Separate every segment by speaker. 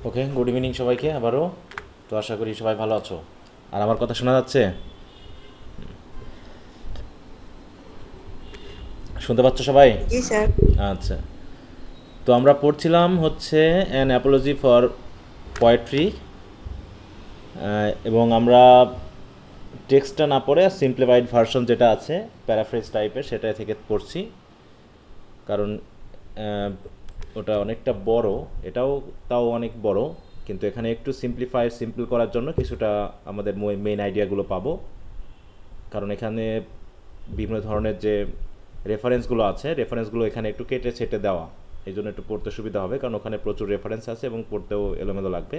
Speaker 1: ওকে, good evening সবাইকে আবারও। তো আশা করি সবাই ভালো আছো। আর আমার কথা শোনা যাচ্ছে? শুনতে পাচ্ছ সবাই?
Speaker 2: জি স্যার।
Speaker 1: আচ্ছা। তো আমরা পড়ছিলাম হচ্ছে অ্যান অ্যাপোলজি ফর পোয়েট্রি, এবং আমরা টেক্সটটা না পড়ে সিম্পলিফাইড ভার্সন যেটা আছে প্যারাফ্রেজ টাইপের সেটা থেকে পড়ছি, কারণ আহ, ওটা অনেকটা বড়, এটাও তাও অনেক বড়, কিন্তু এখানে একটু সিম্পল করার জন্য কিছুটা আমাদের মেইন আইডিয়াগুলো পাবো। কারণ এখানে বিভিন্ন ধরনের যে রেফারেন্সগুলো আছে, রেফারেন্সগুলো এখানে একটু কেটে ছেটে দেওয়া, এই জন্য একটু পড়তে সুবিধা হবে, কারণ ওখানে প্রচুর রেফারেন্স আছে এবং পড়তেও এলোমেলো লাগবে।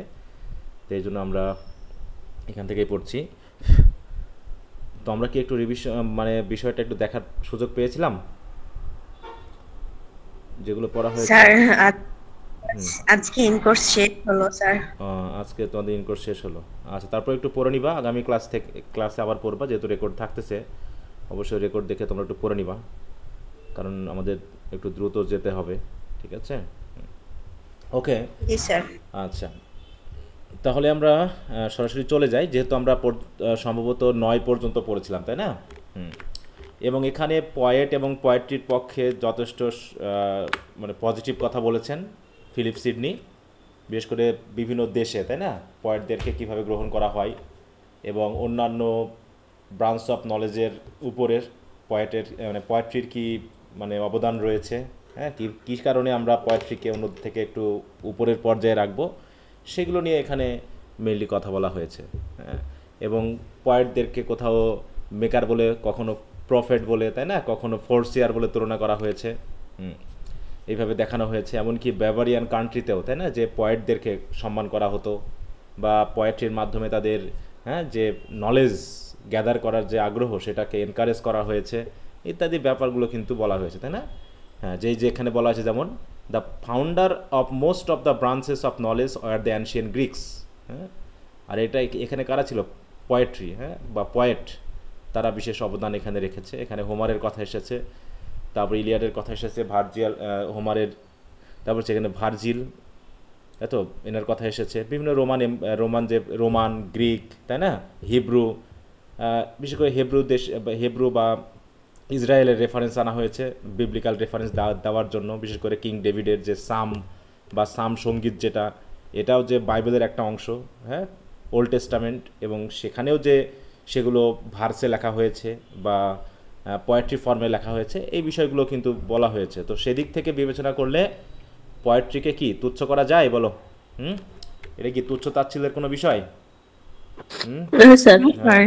Speaker 1: তো এই জন্য আমরা এখান থেকেই পড়ছি। তো আমরা কি একটু রিভিশন মানে বিষয়টা একটু দেখার সুযোগ পেয়েছিলাম যেগুলো পড়া হয়েছে?
Speaker 2: স্যার আজকে ইন কোর্স শেষ হলো স্যার।
Speaker 1: আজকে তোমাদের ইনকোর্স শেষ হলো। আচ্ছা, তারপর একটু পড়ে নিবা, আগামী ক্লাসে আবার পড়বা, যেহেতু রেকর্ড থাকতেছে। অবশ্যই রেকর্ড দেখে তোমরা একটু পড়ে নিবা, কারণ আমাদের একটু দ্রুত যেতে হবে। ঠিক আছে, ওকে।
Speaker 2: জি স্যার।
Speaker 1: আচ্ছা, তাহলে আমরা সরাসরি চলে যাই, যেহেতু আমরা সম্ভবত 9 পর্যন্ত পড়েছিলাম, তাই না? হুম। এবং এখানে পয়েট এবং পোয়েট্রির পক্ষে যথেষ্ট মানে পজিটিভ কথা বলেছেন ফিলিপ সিডনি, বিশেষ করে বিভিন্ন দেশে, তাই না, পয়েটদেরকে কিভাবে গ্রহণ করা হয় এবং অন্যান্য ব্রাঞ্চ অফ নলেজের উপরের পয়েটের মানে পোয়েট্রির কি মানে অবদান রয়েছে, হ্যাঁ, কী কী কারণে আমরা পোয়েট্রিকে অন্য থেকে একটু উপরের পর্যায়ে রাখবো, সেগুলো নিয়ে এখানে মেনলি কথা বলা হয়েছে। হ্যাঁ, এবং পয়েটদেরকে কোথাও মেকার বলে, কখনো প্রফেট বলে, তাই না, কখনো ফোর্সিয়ার বলে তুলনা করা হয়েছে। হুম, এইভাবে দেখানো হয়েছে। এমনকি ব্যাভারিয়ান কান্ট্রিতেও, তাই না, যে পয়েটদেরকে সম্মান করা হতো, বা পোয়েট্রির মাধ্যমে তাদের, হ্যাঁ, যে নলেজ গ্যাদার করার যে আগ্রহ সেটাকে এনকারেজ করা হয়েছে, ইত্যাদি ব্যাপারগুলো কিন্তু বলা হয়েছে, তাই না? হ্যাঁ, যেখানে বলা আছে যেমন the founder of most of the branches of knowledge are the ancient Greeks. হ্যাঁ, আর এটা এখানে কারা ছিল? পোয়েট্রি, হ্যাঁ, বা পয়েট, তারা বিশেষ অবদান এখানে রেখেছে। এখানে হোমারের কথা এসেছে, তারপর ইলিয়াডের কথা এসেছে, ভার্জিয়াল, হোমারের, তারপর সেখানে ভার্জিল, এত এনার কথা এসেছে, বিভিন্ন রোমান যে রোমান, গ্রিক, তাই না, হিব্রু, বিশেষ করে হিব্রু বা ইসরায়েলের রেফারেন্স আনা হয়েছে, বিবলিক্যাল রেফারেন্স দেওয়ার জন্য, বিশেষ করে কিং ডেভিডের যে সাম বা সাম সঙ্গীত, যেটা এটাও যে বাইবেলের একটা অংশ, হ্যাঁ, ওল্ড টেস্টামেন্ট, এবং সেখানেও যে সেগুলো ভার্সে লেখা হয়েছে বা পোয়েট্রি ফর্মে লেখা হয়েছে, এই বিষয়গুলো কিন্তু বলা হয়েছে। তো সেদিক থেকে বিবেচনা করলে পোয়েট্রিকে কি তুচ্ছ করা যায় বলো? হুম, এটা কি তুচ্ছ তাচ্ছিল্যের কোনো বিষয়? হুম।
Speaker 2: স্যার
Speaker 1: হ্যাঁ,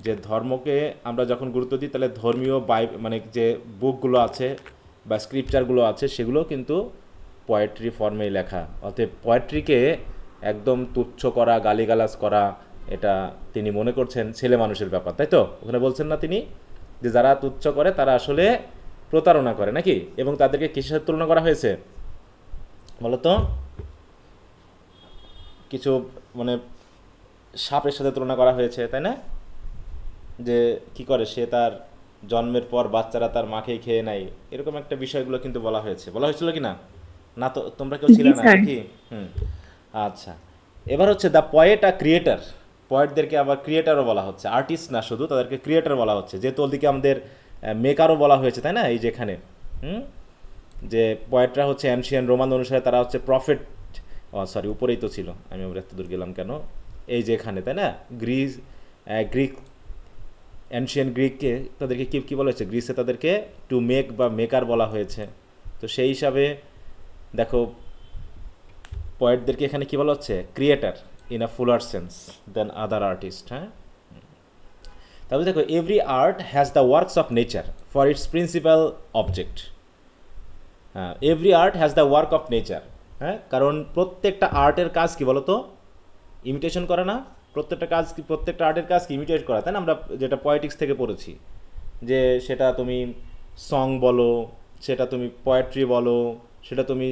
Speaker 1: যে ধর্মকে আমরা যখন গুরুত্ব দিই, তাহলে ধর্মীয় মানে যে বুকগুলো আছে বা স্ক্রিপচারগুলো আছে, সেগুলো কিন্তু পোয়েট্রি ফর্মেই লেখা। অতএব পোয়েট্রিকে একদম তুচ্ছ করা, গালিগালাজ করা, এটা তিনি মনে করছেন ছেলে মানুষের ব্যাপার, তাই তো? ওখানে বলছেন না তিনি, যে যারা তুচ্ছ করে তারা আসলে প্রতারণা করে নাকি, এবং তাদেরকে কিসের সাথে তুলনা করা হয়েছে বলো তো? কিছু মানে সাপের সাথে তুলনা করা হয়েছে, তাই না? যে কি করে সে, তার জন্মের পর বাচ্চারা তার মাকেই খেয়ে নেয়, এরকম একটা বিষয়গুলো কিন্তু বলা হয়েছিল কি না? না তো, তোমরা কেউ
Speaker 2: জি
Speaker 1: ছিলে না
Speaker 2: স্যার।
Speaker 1: নাকি? হুম। আচ্ছা, এবার হচ্ছে দ্য পয়েট আর ক্রিয়েটার। পয়েটদেরকে আবার ক্রিয়েটারও বলা হচ্ছে, আর্টিস্ট না শুধু, তাদেরকে ক্রিয়েটার বলা হচ্ছে, যেহেতু ওদিকে আমাদের মেকারও বলা হয়েছে, তাই না, এই যেখানে। হুম, যে পয়েটরা হচ্ছে অ্যানশিয়ান রোমান অনুসারে তারা হচ্ছে প্রফেট। সরি, উপরেই তো ছিল, আমি আবার এত দূর গেলাম কেন? এই যে এখানে, তাই না, গ্রিক, অ্যানশিয়ান গ্রিককে তাদেরকে কী কী বলা হয়েছে? গ্রিসে তাদেরকে টু মেক বা মেকার বলা হয়েছে। তো সেই হিসাবে দেখো, পোয়েটদেরকে এখানে কী বলা হচ্ছে? Creator in a fuller sense then other artist. হ্যাঁ, তাহলে দেখো, every art has the works of nature for its principal object. হ্যাঁ, every art has the work of nature. হ্যাঁ, কারণ প্রত্যেকটা আর্টের কাজ কি বলতো? ইমিটেশন করে না? প্রত্যেকটা কাজ কি, প্রত্যেকটা আর্টের কাজ কি ইমিটেট করা, তাই না? আমরা যেটা পয়েটিক্স থেকে পড়েছি, যে সেটা তুমি সং বলো, সেটা তুমি পোয়েট্রি বলো, সেটা তুমি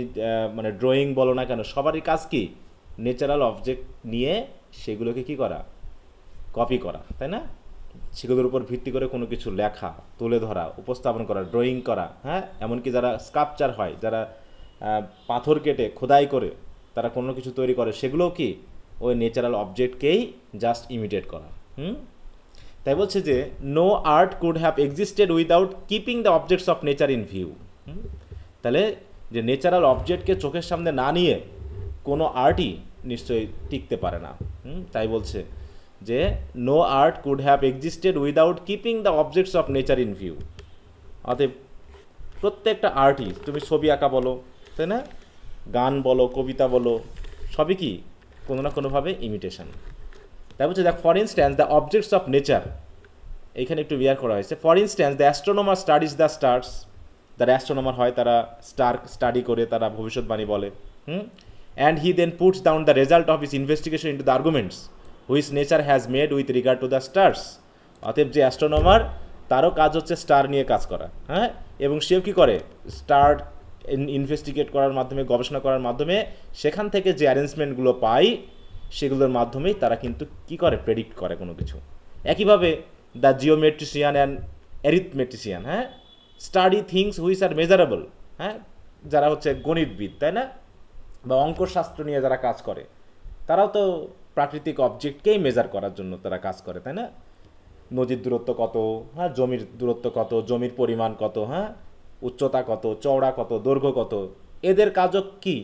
Speaker 1: মানে ড্রয়িং বলো না কেন, সবারই কাজ কি? ন্যাচারাল অবজেক্ট নিয়ে সেগুলোকে কি করা? কপি করা, তাই না? সেগুলোর উপর ভিত্তি করে কোনো কিছু লেখা, তুলে ধরা, উপস্থাপন করা, ড্রয়িং করা। হ্যাঁ, এমনকি যারা স্কাল্পচার হয়, যারা পাথর কেটে খোদাই করে তারা কোনো কিছু তৈরি করে, সেগুলোও কি ওই ন্যাচারাল অবজেক্টকেই জাস্ট ইমিটেট করা। তাই বলছে যে no art could have existed without keeping the objects of nature in view. তাহলে যে ন্যাচারাল অবজেক্টকে চোখের সামনে না নিয়ে কোনো আর্টই নিশ্চয়ই টিকতে পারে না। তাই বলছে যে no art could have existed without keeping the objects of nature in view. অতএব প্রত্যেকটা আর্টই, তুমি ছবি আঁকা বলো, তাই না, গান বলো, কবিতা বলো, সবই কি কোনো না কোনোভাবে ইমিটেশন। তাই বলছে দেখ, for instance the objects of nature, এইখানে একটু বিয়ার করা হয়েছে। For instance the astronomer studies the stars, যারা অ্যাস্ট্রোনমার হয় তারা স্টার স্টাডি করে, তারা ভবিষ্যৎবাণী বলে। And he then puts down the result of his investigation into the arguments which nature has made with regard to the stars. অতএব যে astronomer, তারও কাজ হচ্ছে স্টার নিয়ে কাজ করা, হ্যাঁ, এবং সেও কী করে, স্টার ইনভেস্টিগেট করার মাধ্যমে, গবেষণা করার মাধ্যমে সেখান থেকে যে অ্যারেঞ্জমেন্টগুলো পাই সেগুলোর মাধ্যমেই তারা কিন্তু কী করে, প্রেডিক্ট করে কোনো কিছু। একইভাবে দ্য জিওমেট্রিশিয়ান অ্যান্ড অ্যারিথমেটিশিয়ান, হ্যাঁ, study things which are measurable, হ্যাঁ, যারা হচ্ছে গণিতবিদ, তাই না, বা অঙ্কশাস্ত্র নিয়ে যারা কাজ করে, তারাও তো প্রাকৃতিক অবজেক্টকেই মেজার করার জন্য তারা কাজ করে, তাই না। নদীর দূরত্ব কত, হ্যাঁ, জমির দূরত্ব কত, জমির পরিমাণ কত, হ্যাঁ, উচ্চতা কত, চওড়া কত, দৈর্ঘ্য কত, এদের কাজও কি,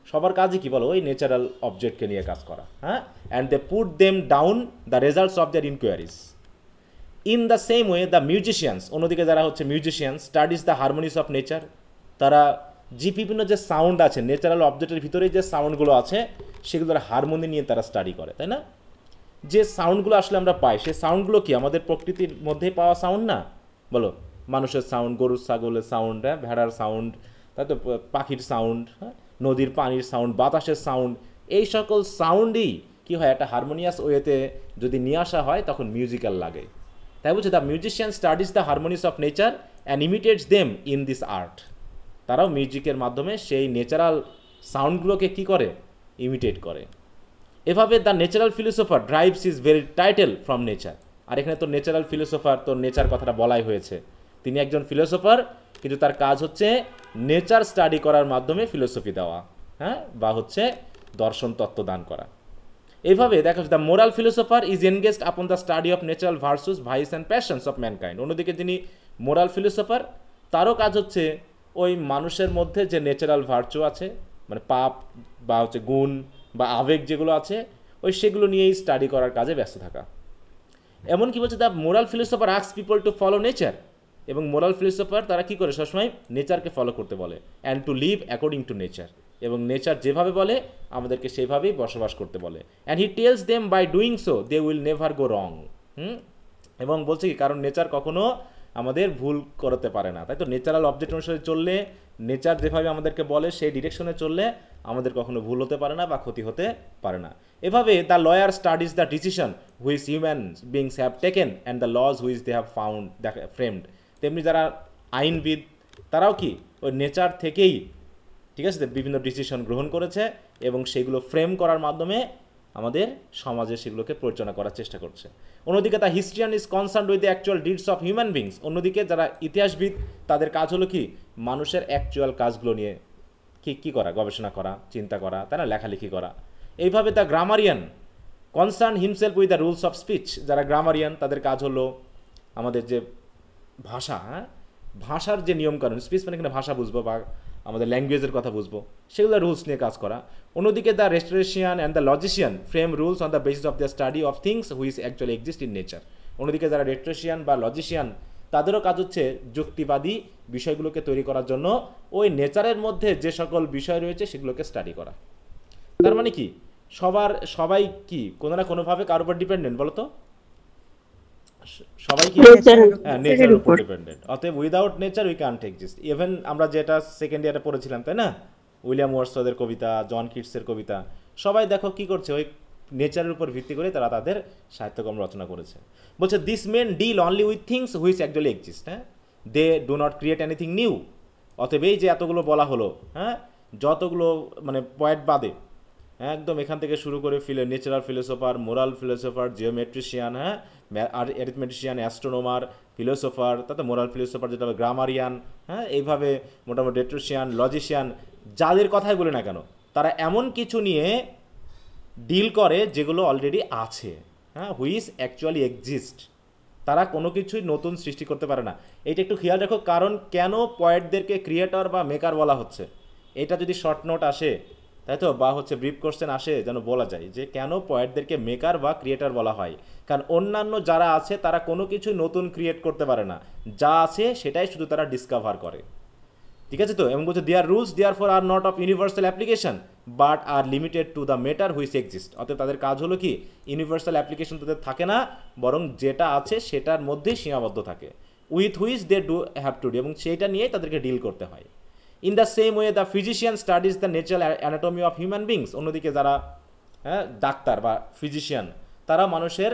Speaker 1: সবার কাজই কি বলো, ওই ন্যাচারাল অবজেক্টকে নিয়ে কাজ করা, হ্যাঁ। And they put them down the results of their inquiries. In the same way the musicians, অন্যদিকে যারা হচ্ছে musician, studies the harmonies of nature, তারা যে বিভিন্ন যে সাউন্ড আছে ন্যাচারাল অবজেক্টের ভিতরে, যে সাউন্ডগুলো আছে সেগুলোর হারমোনি নিয়ে তারা স্টাডি করে, তাই না। যে সাউন্ডগুলো আসলে আমরা পাই, সেই সাউন্ডগুলো কি আমাদের প্রকৃতির মধ্যেই পাওয়া সাউন্ড না, বলো, মানুষের সাউন্ড, গরুর ছাগলের সাউন্ড, হ্যাঁ, ভেড়ার সাউন্ড, তাই তো, পাখির সাউন্ড, হ্যাঁ, নদীর পানির সাউন্ড, বাতাসের সাউন্ড, এই সকল সাউন্ডই কী হয়, একটা হারমোনিয়াস ওয়েতে যদি নিয়ে আসা হয় তখন মিউজিক্যাল লাগে। তাই বলছে the musician studies the harmonies of nature and imitates them in this art. তারাও মিউজিকের মাধ্যমে সেই ন্যাচারাল সাউন্ডগুলোকে কী করে, ইমিটেট করে। এভাবে the natural philosopher drives is very title from nature. আর এখানে তো ন্যাচারাল ফিলোসোফার, তো নেচার কথাটা বলাই হয়েছে, তিনি একজন ফিলোসোফার, কিন্তু তার কাজ হচ্ছে নেচার স্টাডি করার মাধ্যমে ফিলোসফি দেওয়া, হ্যাঁ, বা হচ্ছে দর্শন তত্ত্ব দান করা। এইভাবে দেখা যাচ্ছে the moral philosopher is engaged upon the study of natural virtues, vice and passions of mankind. অন্যদিকে যিনি মোরাল ফিলোসোফার, তারও কাজ হচ্ছে ওই মানুষের মধ্যে যে ন্যাচারাল ভার্চু আছে, মানে পাপ বা হচ্ছে গুণ বা আবেগ যেগুলো আছে, ওই সেগুলো নিয়েই স্টাডি করার কাজে ব্যস্ত থাকা। এমনকি বলছে the moral philosopher asks people to follow nature, এবং মোরাল ফিলোসোফার তারা কী করে, সবসময় নেচারকে ফলো করতে বলে, and to live according to nature, এবং নেচার যেভাবে বলে আমাদেরকে সেভাবেই বসবাস করতে বলে। And he tells them by doing so they will never go wrong. এবং বলছে কি, কারণ নেচার কখনো আমাদের ভুল করতে পারে না, তাই তো। ন্যাচারাল অবজেক্ট অনুসারে চললে, নেচার যেভাবে আমাদেরকে বলে সেই ডিরেকশনে চললে আমাদের কখনো ভুল হতে পারে না বা ক্ষতি হতে পারে না। এভাবে the lawyer studies the decision which human beings have taken and the laws which they have found framed. তেমনি যারা আইনবিদ, তারাও কি ওই নেচার থেকেই, ঠিক আছে, বিভিন্ন ডিসিশন গ্রহণ করেছে এবং সেগুলো ফ্রেম করার মাধ্যমে আমাদের সমাজে সেগুলোকে পরিচালনা করার চেষ্টা করছে। অন্যদিকে the historian is concern with the actual deeds of human beings. অন্যদিকে যারা ইতিহাসবিদ, তাদের কাজ হলো কি, মানুষের অ্যাকচুয়াল কাজগুলো নিয়ে কী করা, গবেষণা করা, চিন্তা করা, তাই না, লেখালেখি করা। এইভাবে the গ্রামারিয়ান concern himself with the rules of speech. যারা গ্রামারিয়ান, তাদের কাজ হলো আমাদের যে ভাষা, হ্যাঁ, ভাষার যে নিয়মকানুন, স্পিচ মানে এখানে ভাষা বুঝবো বা আমাদের ল্যাঙ্গুয়েজের কথা বুঝবো, সেগুলো রুলস নিয়ে কাজ করা। অন্যদিকে the rhetorician and the logician frame rules on the basis of the study of things which actually exist in nature. অন্যদিকে যারা রেস্টোরেশিয়ান বা লজিশিয়ান, তাদেরও কাজ হচ্ছে যুক্তিবাদী বিষয়গুলোকে তৈরি করার জন্য ওই নেচারের মধ্যে যে সকল বিষয় রয়েছে সেগুলোকে স্টাডি করা। তার মানে কি, সবাই কি কোনো না কোনোভাবে কারোর উপর ডিপেন্ডেন্ট, বলো তো, সবাই কি, হ্যাঁ, নেচারের উপর ডিপেন্ডেন্ট। অতএব without nature we can't exist. Even আমরা যেটা সেকেন্ড ইয়ারে পড়েছিলাম, তাই না, উইলিয়াম ওয়ার্ডসওয়ার্থের কবিতা, জন কিটসের কবিতা, সবাই দেখো কি করছে, ওই নেচারের উপর ভিত্তি করে তারা তাদের সাহিত্যকর্ম রচনা করেছে। বলছে this men deal only with things which actually exist, হ্যাঁ, they do not create anything new. অতএব এই যে এতগুলো বলা হলো, হ্যাঁ, যতগুলো মানে পয়েন্ট বাদে, একদম এখান থেকে শুরু করে ন্যাচারাল ফিলোসোফার, মোরাল ফিলোসোফার, জিওমেট্রিশিয়ান, হ্যাঁ, আর অ্যারিথমেটিশিয়ান, অ্যাস্ট্রোনোমার, ফিলোসোফার, তাতে মোরাল ফিলোসোফার যেটা হবে গ্রামারিয়ান, হ্যাঁ, এইভাবে মোটামুটি রেট্রোশিয়ান, লজিশিয়ান, যাদের কথাই বলে না কেন, তারা এমন কিছু নিয়ে ডিল করে যেগুলো অলরেডি আছে, হ্যাঁ, হুইচ অ্যাকচুয়ালি এক্সিস্ট। তারা কোনো কিছুই নতুন সৃষ্টি করতে পারে না। এইটা একটু খেয়াল রাখো, কারণ কেন পয়েটদেরকে ক্রিয়েটর বা মেকার বলা হচ্ছে, এটা যদি শর্ট নোট আসে, তাই তো, বা হচ্ছে ব্রিফ কোশ্চেন আসে, যেন বলা যায় যে কেন পয়েটদেরকে মেকার বা ক্রিয়েটর বলা হয়। কারণ অন্যান্য যারা আছে তারা কোনো কিছু নতুন ক্রিয়েট করতে পারে না, যা আছে সেটাই শুধু তারা ডিসকভার করে। ঠিক আছে তো, এবং বলছে their rules therefore are not of universal application but are limited to the matter which exist. অর্থাৎ তাদের কাজ হলো কি, ইউনিভার্সাল অ্যাপ্লিকেশন তাদের থাকে না, বরং যেটা আছে সেটার মধ্যেই সীমাবদ্ধ থাকে, with which they do have to do, এবং সেইটা নিয়েই তাদেরকে ডিল করতে হয়। In the same way the physician studies the natural anatomy of human beings. অন্যদিকে যারা, হ্যাঁ, ডাক্তার বা ফিজিশিয়ান, তারা মানুষের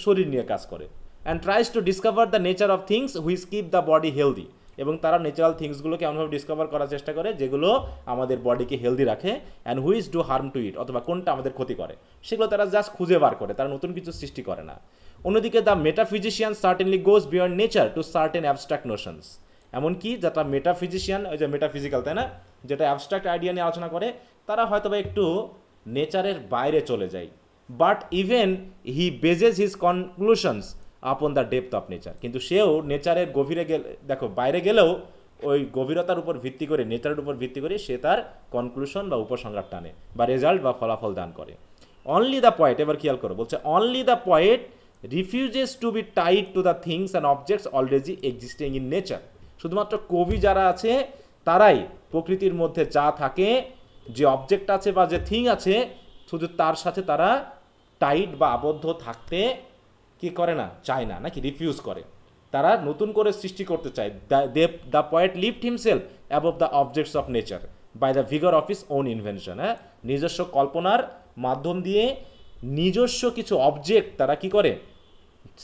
Speaker 1: শরীর নিয়ে কাজ করে। And tries to discover the nature of things which keep the body healthy. এবং তারা ন্যাচারাল থিংসগুলোকে এমনভাবে ডিসকভার করার চেষ্টা করে যেগুলো আমাদের বডিকে হেলদি রাখে, and which do harm to it, অথবা কোনটা আমাদের ক্ষতি করে, সেগুলো তারা জাস্ট খুঁজে বার করে, তারা নতুন কিছু সৃষ্টি করে না। অন্যদিকে the metaphysician certainly goes beyond nature to certain abstract notions. এমনকি যেটা মেটাফিজিশিয়ান, ওই যে মেটাফিজিক্যাল, তাই না, যেটা অ্যাবস্ট্রাক্ট আইডিয়া নিয়ে আলোচনা করে, তারা হয়তো বা একটু নেচারের বাইরে চলে যায়। But even he bases his conclusions upon the depth of nature. কিন্তু সেও নেচারের গভীরে গেলে, দেখো, বাইরে গেলেও ওই গভীরতার উপর ভিত্তি করে, নেচারের উপর ভিত্তি করে সে তার কনক্লুশন বা উপসংহার টানে, বা রেজাল্ট বা ফলাফল দান করে। অনলি দ্য পয়েট, এবার খেয়াল করো, বলছে only the poet refuses to be tied to the things and objects already existing in nature. শুধুমাত্র কবি যারা আছে তারাই প্রকৃতির মধ্যে যা থাকে, যে অবজেক্ট আছে বা যে থিং আছে, শুধু তার সাথে তারা টাইট বা আবদ্ধ থাকতে কি করে না, চায় না, নাকি রিফিউজ করে। তারা নতুন করে সৃষ্টি করতে চায়। The poet lift himself above the objects of nature by the vigour of his own invention. হ্যাঁ, নিজস্ব কল্পনার মাধ্যম দিয়ে নিজস্ব কিছু অবজেক্ট তারা কি করে,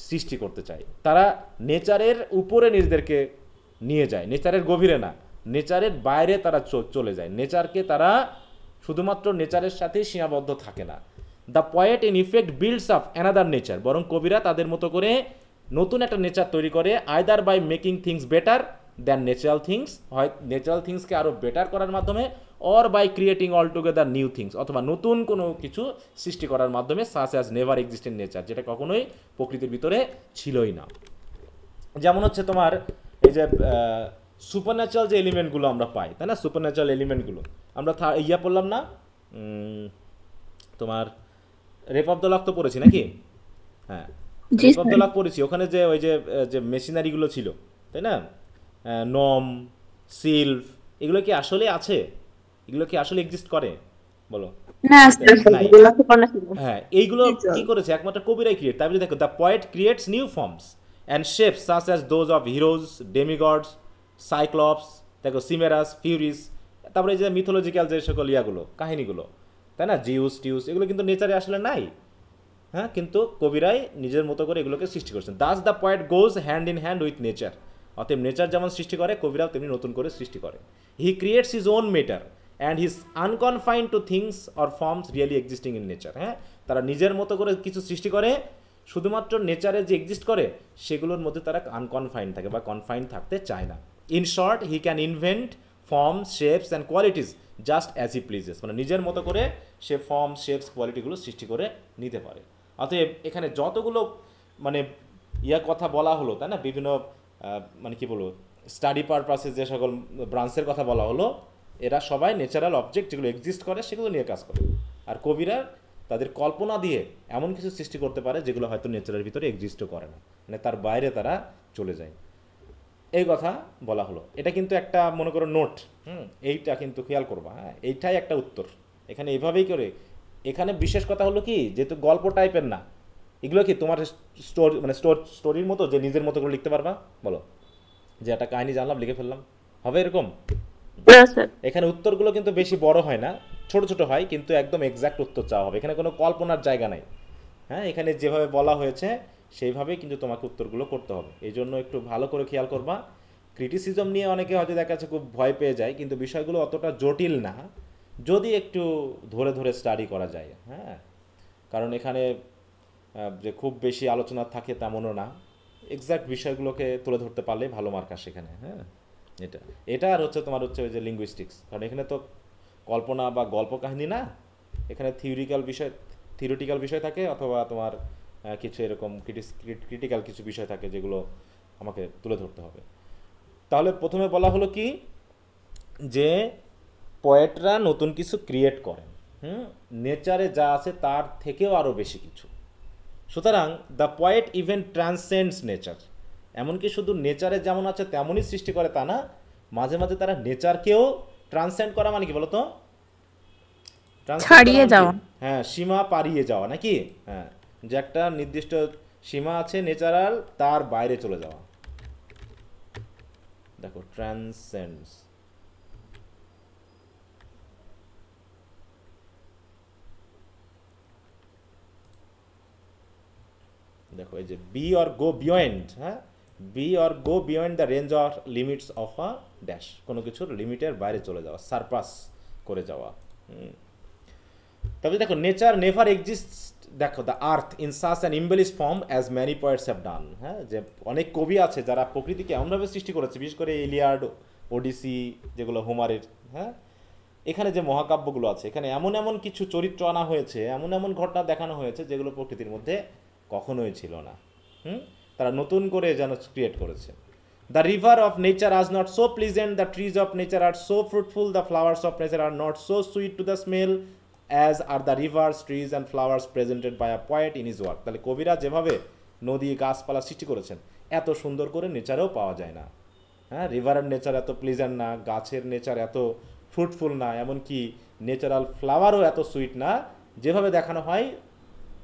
Speaker 1: সৃষ্টি করতে চায়। তারা নেচারের উপরে নিজেদেরকে নিয়ে যায়, নেচারের গভীরে না, নেচারের বাইরে তারা চলে যায়। নেচারকে তারা শুধুমাত্র নেচারের সাথেই সীমাবদ্ধ থাকে না। The poet in effect builds up another nature. বরং কবিরা তাদের মতো করে নতুন একটা নেচার তৈরি করে, either by making things better than natural things, হয় ন্যাচারাল থিংসকে আরও বেটার করার মাধ্যমে, or by creating all together new things, অথবা নতুন কোনো কিছু সৃষ্টি করার মাধ্যমে, such as never exist in nature, যেটা কখনোই প্রকৃতির ভিতরে ছিলই না। যেমন হচ্ছে তোমার এই যে সুপার ন্যাচারাল যে এলিমেন্টগুলো আমরা পাই, তাই না, সুপার ন্যাচারাল এলিমেন্টগুলো আমরা ইয়া পড়লাম না, তোমার রেপ অফ দ্য লক তো পড়েছি নাকি? হ্যাঁ,
Speaker 2: জি
Speaker 1: rape of the
Speaker 2: sir.
Speaker 1: Lock পড়েছি। ওখানে যে ওই যে যে মেশিনারিগুলো ছিল, তাই না, নম, সিল্ভ, এগুলো কি আসলে আছে? এগুলো কি আসলে এক্সিস্ট করে, বলো?
Speaker 2: না স্যার,
Speaker 1: নাই।
Speaker 2: এগুলো তো কোনো ছিল না।
Speaker 1: হ্যাঁ, এইগুলো কি করেছে, একমাত্র কবিরাই ক্রিয়েট। তারপরে দেখো, the poet creates new forms and shapes such as those of heroes, ডেমিগডস, Cyclops, দেখো সিমেরাস, ফিউরিস। তারপরে এই যে মিথোলজিক্যাল যে সকল ইয়াগুলো, কাহিনীগুলো, তাই না, জিউস টিউস, এগুলো কিন্তু নেচারে আসলে নাই। হ্যাঁ, কিন্তু কবিরাই নিজের মতো করে এগুলোকে সৃষ্টি করছেন। Thus the poet goes hand in hand with nature. অতএব নেচার যেমন সৃষ্টি করে, কবিরাও তেমনি নতুন করে সৃষ্টি করে। He creates his own matter and his unconfined to things or forms really existing in nature. হ্যাঁ, তারা নিজের মতো করে কিছু সৃষ্টি করে, শুধুমাত্র নেচারে যে এক্সিস্ট করে সেগুলোর মধ্যে তারা আনকনফাইন্ড থাকে বা কনফাইন্ড থাকতে চায় না। In short, he can invent forms, shapes and qualities just as he pledges. মানে নিজের মতো করে সে ফর্ম, শেপস, কোয়ালিটিগুলো সৃষ্টি করে নিতে পারে। অতএব এখানে যতগুলো মানে কথা বলা হলো, তাই না, বিভিন্ন মানে কি বলবো, স্টাডি পারপাসে যে সকল ব্রাঞ্চের কথা বলা হলো, এরা সবাই ন্যাচারাল অবজেক্ট যেগুলো এক্সিস্ট করে সেগুলো নিয়ে কাজ করে। আর কবিরা তাদের কল্পনা দিয়ে এমন কিছু সৃষ্টি করতে পারে যেগুলো হয়তো নেচারের ভিতরে এক্সিস্টও করে না, মানে তার বাইরে তারা চলে যায়। এই কথা বলা হলো। এটা কিন্তু একটা মনে করো নোট, এইটা কিন্তু খেয়াল করবা। হ্যাঁ, এইটাই একটা উত্তর। এখানে এইভাবেই করে, এখানে বিশেষ কথা হলো কি, যেহেতু গল্প টাইপের না, এগুলো কি তোমার স্টোরি, মানে স্টোরির মতো যে নিজের মতো করে লিখতে পারবা, বলো, যে একটা কাহিনী জানলাম লিখে ফেললাম, হবে এরকম?
Speaker 2: না স্যার।
Speaker 1: এখানে উত্তরগুলো কিন্তু বেশি বড় হয় না, ছোট ছোট হয়, কিন্তু একদম এক্সাক্ট উত্তর চাওয়া হবে। এখানে কোনো কল্পনার জায়গা নাই। হ্যাঁ, এখানে যেভাবে বলা হয়েছে সেইভাবেই কিন্তু তোমাকে উত্তরগুলো করতে হবে। এই জন্য একটু ভালো করে খেয়াল করবা। ক্রিটিসিজম নিয়ে অনেকে হয়তো দেখা যাচ্ছে খুব ভয় পেয়ে যায়, কিন্তু বিষয়গুলো অতটা জটিল না যদি একটু ধরে ধরে স্টাডি করা যায়। হ্যাঁ, কারণ এখানে যে খুব বেশি আলোচনা থাকে তেমনও না, এক্সাক্ট বিষয়গুলোকে তুলে ধরতে পারলে ভালো মার্ক আসে এখানে। হ্যাঁ, এটা এটা আর হচ্ছে তোমার হচ্ছে ওই যে লিঙ্গুইস্টিক্স, কারণ এখানে তো কল্পনা বা গল্প কাহিনী না, এখানে থিওরিটিক্যাল বিষয় থাকে, অথবা তোমার কিছু এরকম ক্রিটিক্যাল কিছু বিষয় থাকে যেগুলো আমাকে তুলে ধরতে হবে। তাহলে প্রথমে বলা হলো কি, যে পোয়েটরা নতুন কিছু ক্রিয়েট করেন, নেচারে যা আছে তার থেকেও আরও বেশি কিছু। সুতরাং দ্য পোয়েট ইভেন ট্রান্সেন্ডস নেচার, এমনকি শুধু নেচারে যেমন আছে তেমনই সৃষ্টি করে তা না, মাঝে মাঝে তারা নেচারকেও ট্রান্সেন্ড করা মানে কি বলতো? ট্রান্সেন্ড করা
Speaker 2: ছাড়িয়ে
Speaker 1: মানে কি?
Speaker 2: যাওয়া।
Speaker 1: হ্যাঁ, সীমা পাড়িয়ে যাওয়া নাকি? হ্যাঁ, যে একটা নির্দিষ্ট সীমা আছে নেচারাল, তার বাইরে চলে যাওয়া। দেখো, ট্রান্সেন্ডস। দেখো এই যে বি অর গো বিয়ন্ড, হ্যাঁ, be or go beyond the range or limits of a dash, কোনো কিছুর লিমিটের বাইরে চলে যাওয়া, সারপাস করে যাওয়া। তবে দেখো, নেচার নেভার এক্সিস্ট, দেখো the earth in such an embellish form as many poets have done. হ্যাঁ, যে অনেক কবি আছে যারা প্রকৃতিকে এমনভাবে সৃষ্টি করেছে, বিশেষ করে ইলিয়াড, ওডিসি, যেগুলো হোমারের। হ্যাঁ, এখানে যে মহাকাব্যগুলো আছে, এখানে এমন এমন কিছু চরিত্র আনা হয়েছে, এমন এমন ঘটনা দেখানো হয়েছে যেগুলো প্রকৃতির মধ্যে কখনোই ছিল না। তারা নতুন করে যেন ক্রিয়েট করেছে। The river of nature as not so pleasant, the trees of nature are so fruitful, the flowers of nature are not so sweet to the smell as are the rivers, trees and flowers presented by a poet in is work. তাহলে কবিরা যেভাবে নদী গাছপালা সৃষ্টি করেছেন, এত সুন্দর করে নেচারেও পাওয়া যায় না। হ্যাঁ, রিভারের নেচার এত প্লিজেন্ট না, গাছের নেচার এত ফ্রুটফুল না, এমনকি ন্যাচারাল ফ্লাওয়ারও এত সুইট না, যেভাবে দেখানো হয়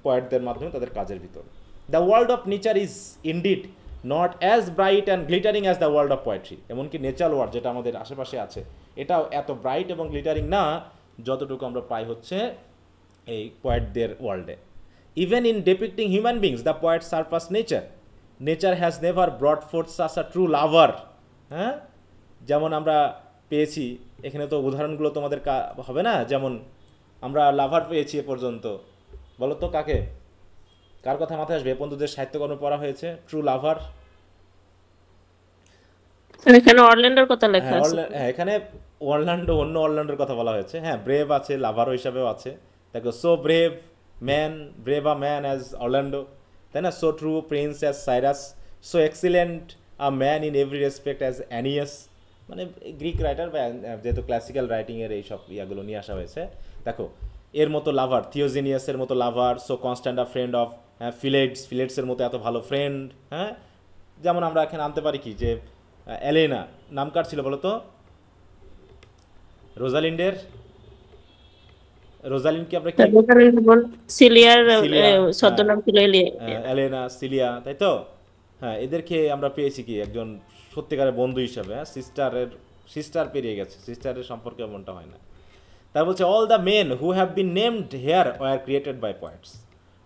Speaker 1: পয়েটদের মাধ্যমে তাদের কাজের ভিতর। The world of nature is indeed not as bright and glittering as the world of poetry. এমনকি নেচারাল ওয়ার্ল্ড যেটা আমাদের আশেপাশে আছে, এটাও এত ব্রাইট এবং গ্লিটারিং না যতটুকু আমরা পাই হচ্ছে এই পোয়েটদের ওয়ার্ল্ডে। Even in depicting human beings the poet surpass nature, nature has never brought forth such a true lover. হ্যাঁ, যেমন আমরা পেয়েছি, এখানে তো উদাহরণগুলো তোমাদের হবে না, যেমন আমরা লাভার পেয়েছি এ পর্যন্ত, বলো তো কাকে, কার কথা মাথায় আসবে এ পর্যন্ত যে সাহিত্যকর্ম পড়া হয়েছে? ট্রু লাভার।
Speaker 3: এখানে অরল্যান্ডোর কথা লেখা
Speaker 1: হ্যাঁ,
Speaker 3: আছে।
Speaker 1: হ্যাঁ, এখানে অরল্যান্ডো, অন্য অরল্যান্ডোর কথা বলা হয়েছে। হ্যাঁ, ব্রেভ আছে, লাভারও হিসাবেও আছে। দেখো, so brave man, brave a man as Orlando, তাই না? So true prince as Cyrus, so excellent a man in every respect as Aeneas. মানে গ্রিক রাইটার বা যেহেতু ক্লাসিক্যাল রাইটিংয়ের এইসব ইয়াগুলো নিয়ে আসা হয়েছে। দেখো, এর মতো লাভার, থিওজেনিয়াসের মতো lover, so constant a friend of ফিলেটসের মতো এত ভালো ফ্রেন্ড। হ্যাঁ, যেমন আমরা এখানে আনতে পারি কি, যে এলেনা নাম কার ছিল বলো তো? রোজালিন্ডের, রোজালিন্ডকে আমরা কি,
Speaker 3: সিলিয়ার
Speaker 1: সিলিয়া,
Speaker 3: ছদ্মনাম ছিল
Speaker 1: এলেনা, সিলিয়া, তাই তো? হ্যাঁ, এদেরকে আমরা পেয়েছি কি একজন সত্যিকারের বন্ধু হিসাবে। হ্যাঁ, সিস্টার পেরিয়ে গেছে, সিস্টারের সম্পর্কে এমনটা হয় না। তাই বলছে, all the men who have been named here were created by poets,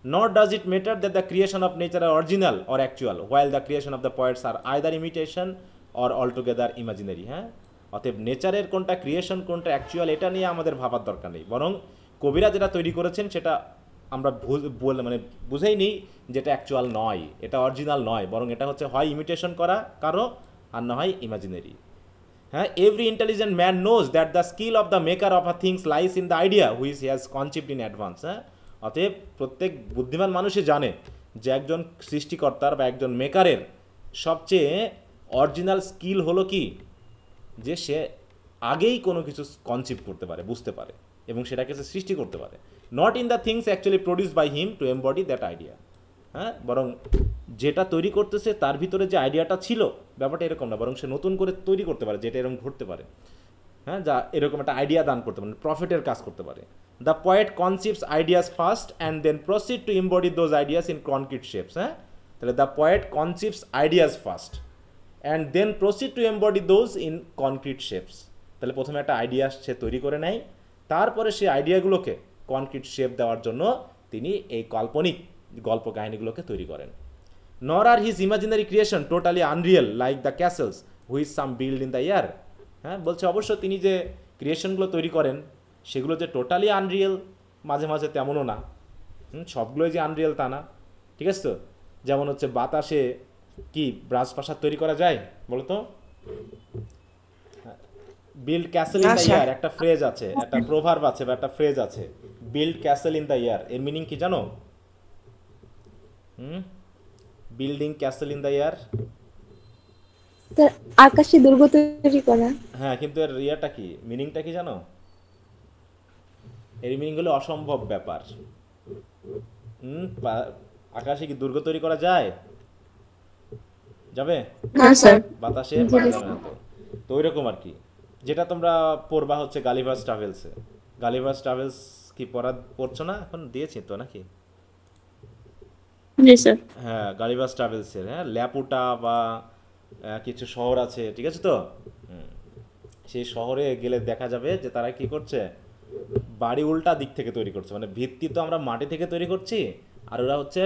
Speaker 1: not does it matter that the creation of nature are original or actual, while the creation of the poets are either imitation or altogether imaginary. হ্যাঁ, অতএব নেচারের কোনটা creation, কোনটা actual, এটা নিয়ে আমাদের ভাবার দরকার নেই, বরং কবিরা যেটা তৈরি করেছেন সেটা আমরা মানে বুঝেই নিই যেটা অ্যাকচুয়াল নয়, এটা অরিজিনাল নয়, বরং এটা হচ্ছে হয় ইমিটেশন করা কারো, আর না হয় ইমাজিনারি। হ্যাঁ, every intelligent man knows that the skill of the maker of a things lies in the idea which he has conceived in advance. হ্যাঁ, অতএব প্রত্যেক বুদ্ধিমান মানুষই জানে যে একজন সৃষ্টিকর্তার বা একজন মেকারের সবচেয়ে অরিজিনাল স্কিল হলো কি, যে সে আগেই কোনো কিছু কনসিভ করতে পারে, বুঝতে পারে, এবং সেটাকে সে সৃষ্টি করতে পারে। Not in the things actually produce by him to embody that idea. হ্যাঁ, বরং যেটা তৈরি করতেছে তার ভিতরে যে আইডিয়াটা ছিল, ব্যাপারটা এরকম না, বরং সে নতুন করে তৈরি করতে পারে যেটা এরকম ঘটতে পারে। হ্যাঁ, যা এরকম একটা আইডিয়া দান করতে পারে, প্রফিটের কাজ করতে পারে। The poet conceives ideas first and then proceed to embody those ideas in concrete shapes. হ্যাঁ, তাহলে the poet conceives ideas first and then proceed to embody those in concrete shapes. তাহলে প্রথমে একটা আইডিয়া সে তৈরি করে নেয়, তারপরে সেই আইডিয়াগুলোকে কনক্রিট শেপ দেওয়ার জন্য তিনি এই কাল্পনিক গল্প কাহিনীগুলোকে তৈরি করেন। Nor are his imaginary creation totally unreal like the castles which some build in the air. হ্যাঁ, বলছে অবশ্য তিনি যে ক্রিয়েশনগুলো তৈরি করেন সেগুলো যে টোটালি আনরিয়েল, মাঝে মাঝে তেমনও না। সবগুলোই যে আনরিয়েল তা না, ঠিক আছে তো? যেমন হচ্ছে বাতাসে কি রাজপ্রাসাদ তৈরি করা যায় বলো তো? বিল্ড ক্যাসেল ইন
Speaker 2: না
Speaker 1: দ্য
Speaker 2: স্যার।
Speaker 1: ইয়ার একটা ফ্রেজ আছে, একটা প্রভার্ব আছে বা একটা ফ্রেজ আছে, build castle in the air, এর মিনিং কি জানো? Hmm, building castle in the air.
Speaker 4: Sir আকাশে দুর্গ তৈরি করা।
Speaker 1: হ্যাঁ, কিন্তু এর ইয়াটা কি, মিনিংটা কি জানো? এর মিনিং হলো অসম্ভব ব্যাপার। আকাশে কি দুর্গ তৈরি করা যায়? যাবে
Speaker 3: না স্যার।
Speaker 1: বাতাসে? যাবে না তো। তো ওই রকম আর কি, যেটা তোমরা পড়বা হচ্ছে গালিভার্স ট্রাভেলসে। গালিভার্স ট্রাভেলস কি পড়ছো না এখন? দিয়েছি তো নাকি?
Speaker 3: জি স্যার।
Speaker 1: হ্যাঁ, গালিভার্স ট্রাভেলসের, হ্যাঁ, ল্যাপুটা বা কিছু শহর আছে, ঠিক আছে তো? হুম, সেই শহরে গেলে দেখা যাবে যে তারা কি করছে, বাড়ি উল্টা দিক থেকে তৈরি করছে। মানে ভিত্তি তো আমরা মাটি থেকে তৈরি করছি, আর ওরা হচ্ছে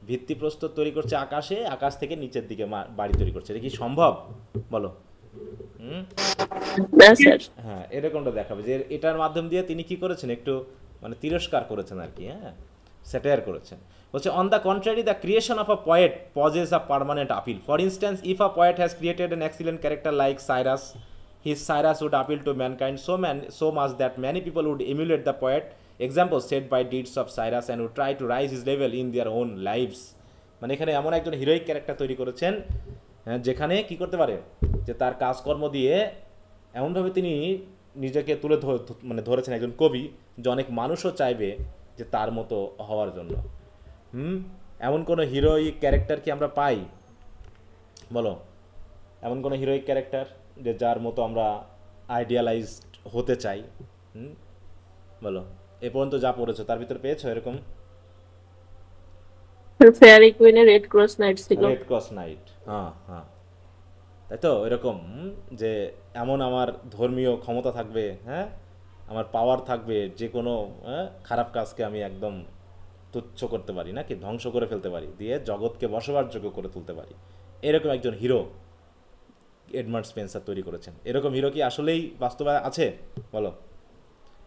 Speaker 1: ভিত্তিপ্রস্তর তৈরি করছে আকাশে, আকাশ থেকে নিচের দিকে বাড়ি তৈরি করছে। এটা কি সম্ভব বলো? হুম,
Speaker 3: না স্যার।
Speaker 1: হ্যাঁ, এরকমটা দেখাবে যে এটার মাধ্যম দিয়ে তিনি কি করেছেন, একটু মানে তিরস্কার করেছেন আর কি, হ্যাঁ, স্যাটায়ার করেছেন। বলছে on the contrary the creation of a poet possess a permanent appeal. For instance if a poet has created an excellent character like Cyrus, his Cyrus would appeal to mankind so much that many people would emulate the poet examples set by deeds of Cyrus and would try to rise his level in their own lives। মানে এখানে এমন একজন heroic character তৈরি করেছেন, যেখানে কি করতে পারে, যে তার কাজকর্ম দিয়ে এমনভাবে তিনি নিজেকে তুলে মানে ধরেছেন একজন কবি, যে অনেক মানুষও চাইবে যে তার মতো হওয়ার জন্য। এমন কোনো হিরোইক ক্যারেক্টার কি আমরা পাই বলো? এমন কোনো হিরোইক ক্যারেক্টার যে যার মতো আমরা আইডিয়ালাইজড হতে চাই? বলো, এ পর্যন্ত যা পড়েছো তার ভিতরে পেয়েছো এরকম?
Speaker 3: ফেয়ারি কুইনের রেড ক্রস নাইট ছিল।
Speaker 1: রেড ক্রস নাইট, হ্যাঁ হ্যাঁ, তাই তো? এরকম যে এমন আমার ধর্মীয় ক্ষমতা থাকবে, হ্যাঁ, আমার পাওয়ার থাকবে, যে কোনো খারাপ কাজকে আমি একদম তুচ্ছ করতে পারি, নাকি ধ্বংস করে ফেলতে পারি, দিয়ে জগৎকে বসবাসযোগ্য করে তুলতে পারি। এরকম একজন হিরো এডমান্ড স্পেন্সার তৈরি করেছেন। এরকম হিরো কি আসলেই বাস্তবে আছে বলো?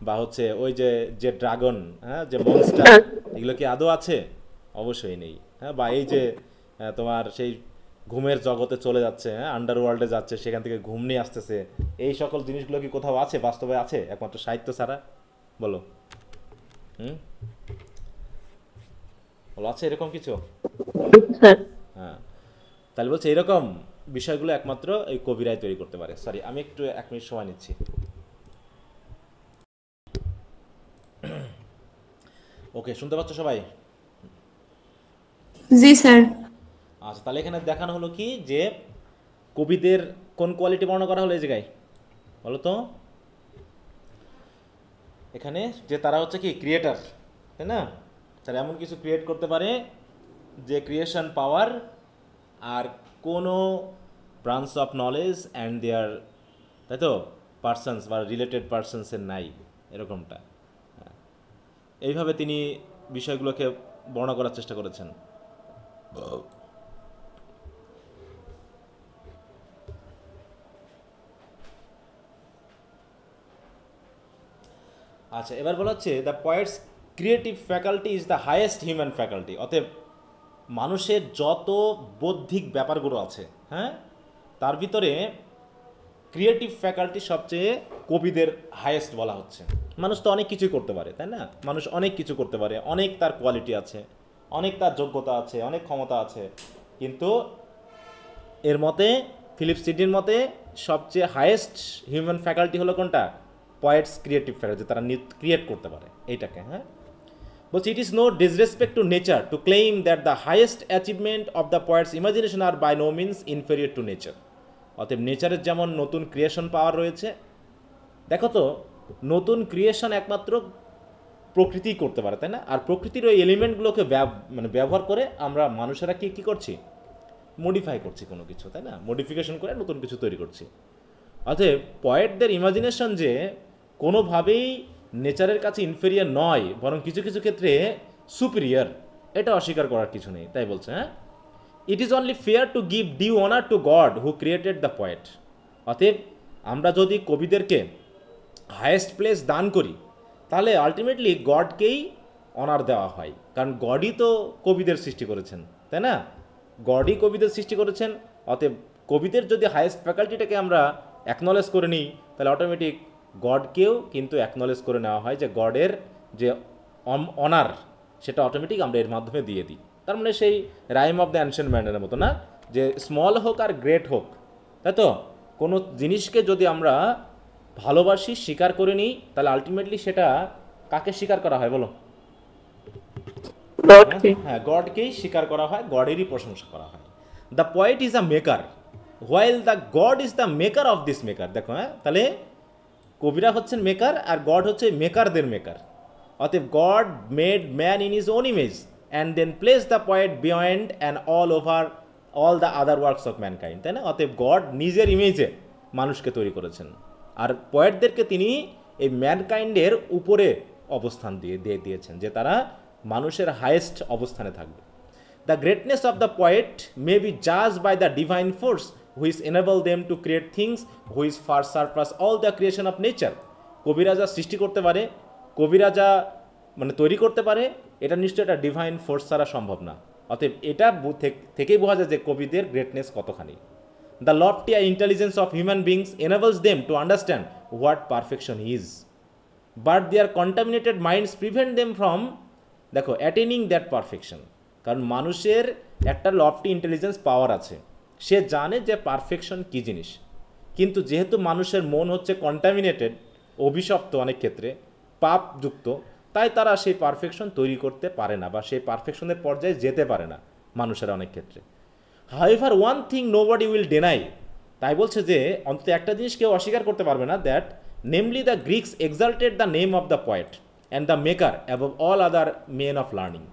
Speaker 1: বা হচ্ছে ওই যে যে ড্রাগন, হ্যাঁ, যে মনস্টার, এগুলো কি আদৌ আছে? অবশ্যই নেই। হ্যাঁ, বা এই যে তোমার সেই ঘুমের জগতে চলে যাচ্ছে, হ্যাঁ, আন্ডারওয়ার্ল্ডে যাচ্ছে, সেখান থেকে ঘুম নিয়ে আসতেছে, এই সকল জিনিসগুলো কি কোথাও আছে বাস্তবে? আছে একমাত্র সাহিত্য ছাড়া, বলো? বলো, আছে এরকম কিছু?
Speaker 3: স্যার।
Speaker 1: হ্যাঁ, তাহলে বলছে এরকম বিষয়গুলো একমাত্র এই কবিরাই তৈরি করতে পারে। সরি, আমি একটু 1 মিনিট সময় নিচ্ছি। ওকে, শুনতে পাচ্ছ সবাই?
Speaker 4: জি স্যার।
Speaker 1: আচ্ছা, তাহলে এখানে দেখানো হলো কি, যে কবিদের কোন কোয়ালিটি বর্ণনা করা হলো এই জায়গায় বলো তো? এখানে যে তারা হচ্ছে কি ক্রিয়েটার, তাই না? তারা এমন কিছু ক্রিয়েট করতে পারে যে ক্রিয়েশন পাওয়ার আর কোনো ব্রাঞ্চ অফ নলেজ অ্যান্ড দেয়ার, তাই তো, পার্সনস বা রিলেটেড পার্সনসের নাই, এরকমটা। এইভাবে তিনি বিষয়গুলোকে বর্ণনা করার চেষ্টা করেছেন। আচ্ছা, এবার বলা হচ্ছে the poet's creative faculty is the highest human faculty. অতএব মানুষের যত বৌদ্ধিক ব্যাপারগুলো আছে, হ্যাঁ, তার ভিতরে ক্রিয়েটিভ ফ্যাকাল্টি সবচেয়ে কবিদের হাইয়েস্ট বলা হচ্ছে। মানুষ তো অনেক কিছুই করতে পারে, তাই না? মানুষ অনেক কিছু করতে পারে, অনেক তার কোয়ালিটি আছে, অনেক তার যোগ্যতা আছে, অনেক ক্ষমতা আছে, কিন্তু এর মতে, ফিলিপ সিডনির মতে, সবচেয়ে হাইয়েস্ট হিউম্যান ফ্যাকাল্টি হলো কোনটা? পয়েটস ক্রিয়েটিভ ফ্যাকাল্টি, তারা ক্রিয়েট করতে পারে এইটাকে। হ্যাঁ, বলছি it is no disrespect to nature to claim that the highest achievement of the poets imagination are by no means inferior to nature. অতএব নেচারের যেমন নতুন ক্রিয়েশন পাওয়ার রয়েছে, দেখো তো, নতুন ক্রিয়েশন একমাত্র প্রকৃতিই করতে পারে, তাই না? আর প্রকৃতির ওই এলিমেন্টগুলোকে মানে ব্যবহার করে আমরা মানুষেরা কি করছি, মডিফাই করছি কোনো কিছু, তাই না? মডিফিকেশন করে নতুন কিছু তৈরি করছি। অতএব পয়েটদের ইমাজিনেশন যে কোনোভাবেই নেচারের কাছে ইনফেরিয়ার নয়, বরং কিছু কিছু ক্ষেত্রে সুপিরিয়ার, এটা অস্বীকার করার কিছু নেই। তাই বলছে, হ্যাঁ, it is only fair to give due honour to God who created the poet. অতএব আমরা যদি কবিদেরকে হায়েস্ট প্লেস দান করি, তাহলে আলটিমেটলি গডকেই অনার দেওয়া হয়, কারণ গডই তো কবিদের সৃষ্টি করেছেন, তাই না? গডই কবিদের সৃষ্টি করেছেন। অতএব কবিদের যদি হায়েস্ট ফ্যাকাল্টিটাকে আমরা অ্যাকনলেজ করে নিই, তাহলে অটোমেটিক গডকেও কিন্তু অ্যাকনলেজ করে নেওয়া হয়, যে গডের যে অনার সেটা অটোমেটিক আমরা এর মাধ্যমে দিয়ে দিই। তার মানে সেই রাইম অফ দ্য অ্যানশিয়েন্ট ম্যানের মতো না, যে স্মল হোক আর গ্রেট হোক, তাই তো কোনো জিনিসকে যদি আমরা ভালোবাসি, স্বীকার করে নিই, তাহলে আলটিমেটলি সেটা কাকে স্বীকার করা হয় বলো?
Speaker 3: গডকে।
Speaker 1: হ্যাঁ, গডকেই স্বীকার করা হয়, গডেরই প্রশংসা করা হয়। The poet is a maker while the God is the maker of this maker. দেখো, হ্যাঁ, তাহলে কবিরা হচ্ছেন মেকার আর গড হচ্ছে মেকারদের মেকার। অতএব God made man in his own image and then place the poet beyond and all over all the other works of mankind, তাই না? অতএব গড নিজের ইমেজে মানুষকে তৈরি করেছেন, আর পয়েটদেরকে তিনি এই ম্যানকাইন্ডের উপরে অবস্থান দিয়েছেন, যে তারা মানুষের হাইয়েস্ট অবস্থানে থাকবে। The greatness of the poet may be জাজ by the divine force which enable them to create things which far surplus all the creation of nature. কবিরা যা সৃষ্টি করতে পারে, কবিরা যা মানে তৈরি করতে পারে, এটা নিশ্চয়ই একটা ডিভাইন ফোর্স ছাড়া সম্ভব না। অতএব এটা থেকেই বোঝা যায় যে কবিদের গ্রেটনেস কতখানি। The lofty intelligence of human beings enables them to understand what perfection is, but their contaminated minds prevent them from, দেখো, অ্যাটেনিং দ্যাট পারফেকশন। কারণ মানুষের একটা লফটি ইন্টেলিজেন্স পাওয়ার আছে, সে জানে যে পারফেকশন কী জিনিস, কিন্তু যেহেতু মানুষের মন হচ্ছে কন্টামিনেটেড, অভিশপ্ত, অনেক ক্ষেত্রে পাপযুক্ত, তাই তারা সেই পারফেকশন তৈরি করতে পারে না বা সেই পারফেকশনের পর্যায়ে যেতে পারে না মানুষের অনেক ক্ষেত্রে। However one thing nobody will deny, তাই বলছে যে অন্তত একটা জিনিস কেউ অস্বীকার করতে পারবে না, that namely the Greeks exalted the name of the poet and the maker above all other men of learning.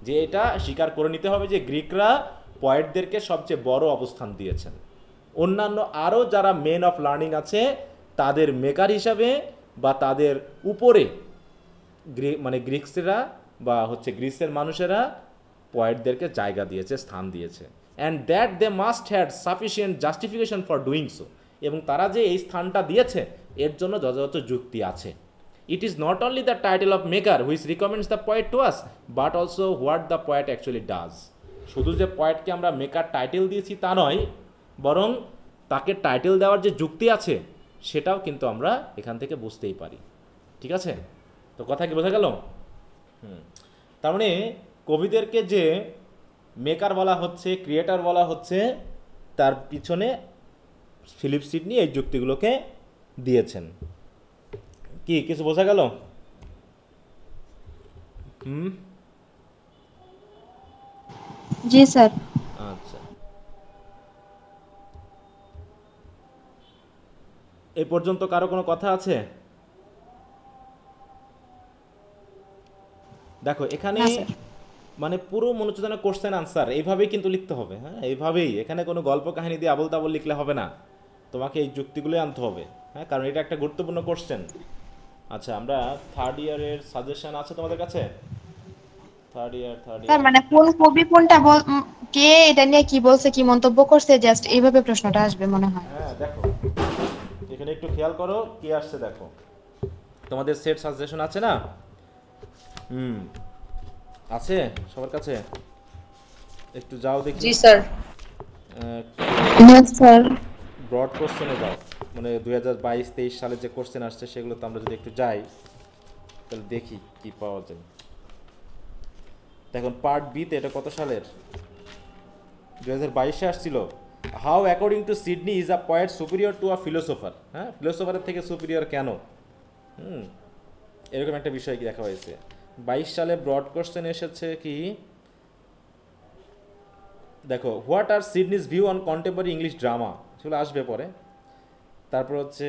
Speaker 1: যে এটা স্বীকার করে নিতে হবে যে গ্রিকরা পয়েটদেরকে সবচেয়ে বড় অবস্থান দিয়েছেন, অন্যান্য আরও যারা মেন অফ লার্নিং আছে তাদের মেকার হিসাবে বা তাদের উপরে মানে গ্রিক্সেরা বা হচ্ছে গ্রিসের মানুষেরা পয়েটদেরকে জায়গা দিয়েছে, স্থান দিয়েছে। And that they must had sufficient justification for doing so, এবং তারা যে এই স্থানটা দিয়েছে এর জন্য যথাযথ যুক্তি আছে। ইট is not only the title of maker which recommends the poet to us, but also what the poet actually does. শুধু যে পয়েটকে আমরা মেকার টাইটেল দিয়েছি তা নয়, বরং তাকে টাইটেল দেওয়ার যে যুক্তি আছে সেটাও কিন্তু আমরা এখান থেকে বুঝতেই পারি। ঠিক আছে, তো কথা কি বোঝা গেল? তার মানে কবিদেরকে যে মেকার বলা হচ্ছে, ক্রিয়েটার বলা হচ্ছে, তার পিছনে ফিলিপ সিডনি এই যুক্তিগুলোকে দিয়েছেন। কি কিছু বোঝা গেল?
Speaker 4: জি স্যার।
Speaker 1: আচ্ছা, এই পর্যন্ত কারো কোনো কথা আছে? দেখো এখানে মানে পুরো মনোযোজনা কোশ্চেন আনসার এইভাবেই কিন্তু লিখতে হবে। হ্যাঁ, এইভাবেই, এখানে কোনো গল্প কাহিনী দিয়ে আবল তাবল লিখলে হবে না, তোমাকে এই যুক্তিগুলোই আনতে হবে। হ্যাঁ, কারণ এটা একটা গুরুত্বপূর্ণ কোশ্চেন। আচ্ছা, আমরা থার্ড ইয়ারের সাজেশন আছে তোমাদের কাছে? থার্ড ইয়ার
Speaker 5: স্যার মানে কোন কবি কোনটা কে এটা নিয়ে কি বলছে, কি মন্তব্য করছে, জাস্ট এইভাবে প্রশ্নটা আসবে মনে হয়।
Speaker 1: হ্যাঁ, দেখো এখানে একটু খেয়াল করো কি আসছে। দেখো তোমাদের সেট সাজেশন আছে না? আছে সবার কাছে? একটু যাও দেখি।
Speaker 2: জি স্যার।
Speaker 4: স্যার
Speaker 1: ব্রড কোশ্চেনে যাও, মানে 2022-23 সালে যে কোশ্চেন আসছে সেগুলো তো আমরা যদি একটু যাই তাহলে দেখি কি পাওয়া যায়। দেখুন পার্ট বিতে এটা কত সালের? 2022-এ আসছিল। How according to Sidney is a poet superior to a philosopher. হ্যাঁ, ফিলোসোফারের থেকে সুপিরিয়র কেন? এরকম একটা বিষয় কি দেখা হয়েছে। 22 সালে ব্রড কোশ্চেন এসেছে কি, দেখো, what are Sidney's view on contemporary English drama, সেগুলো আসবে পরে। তারপর হচ্ছে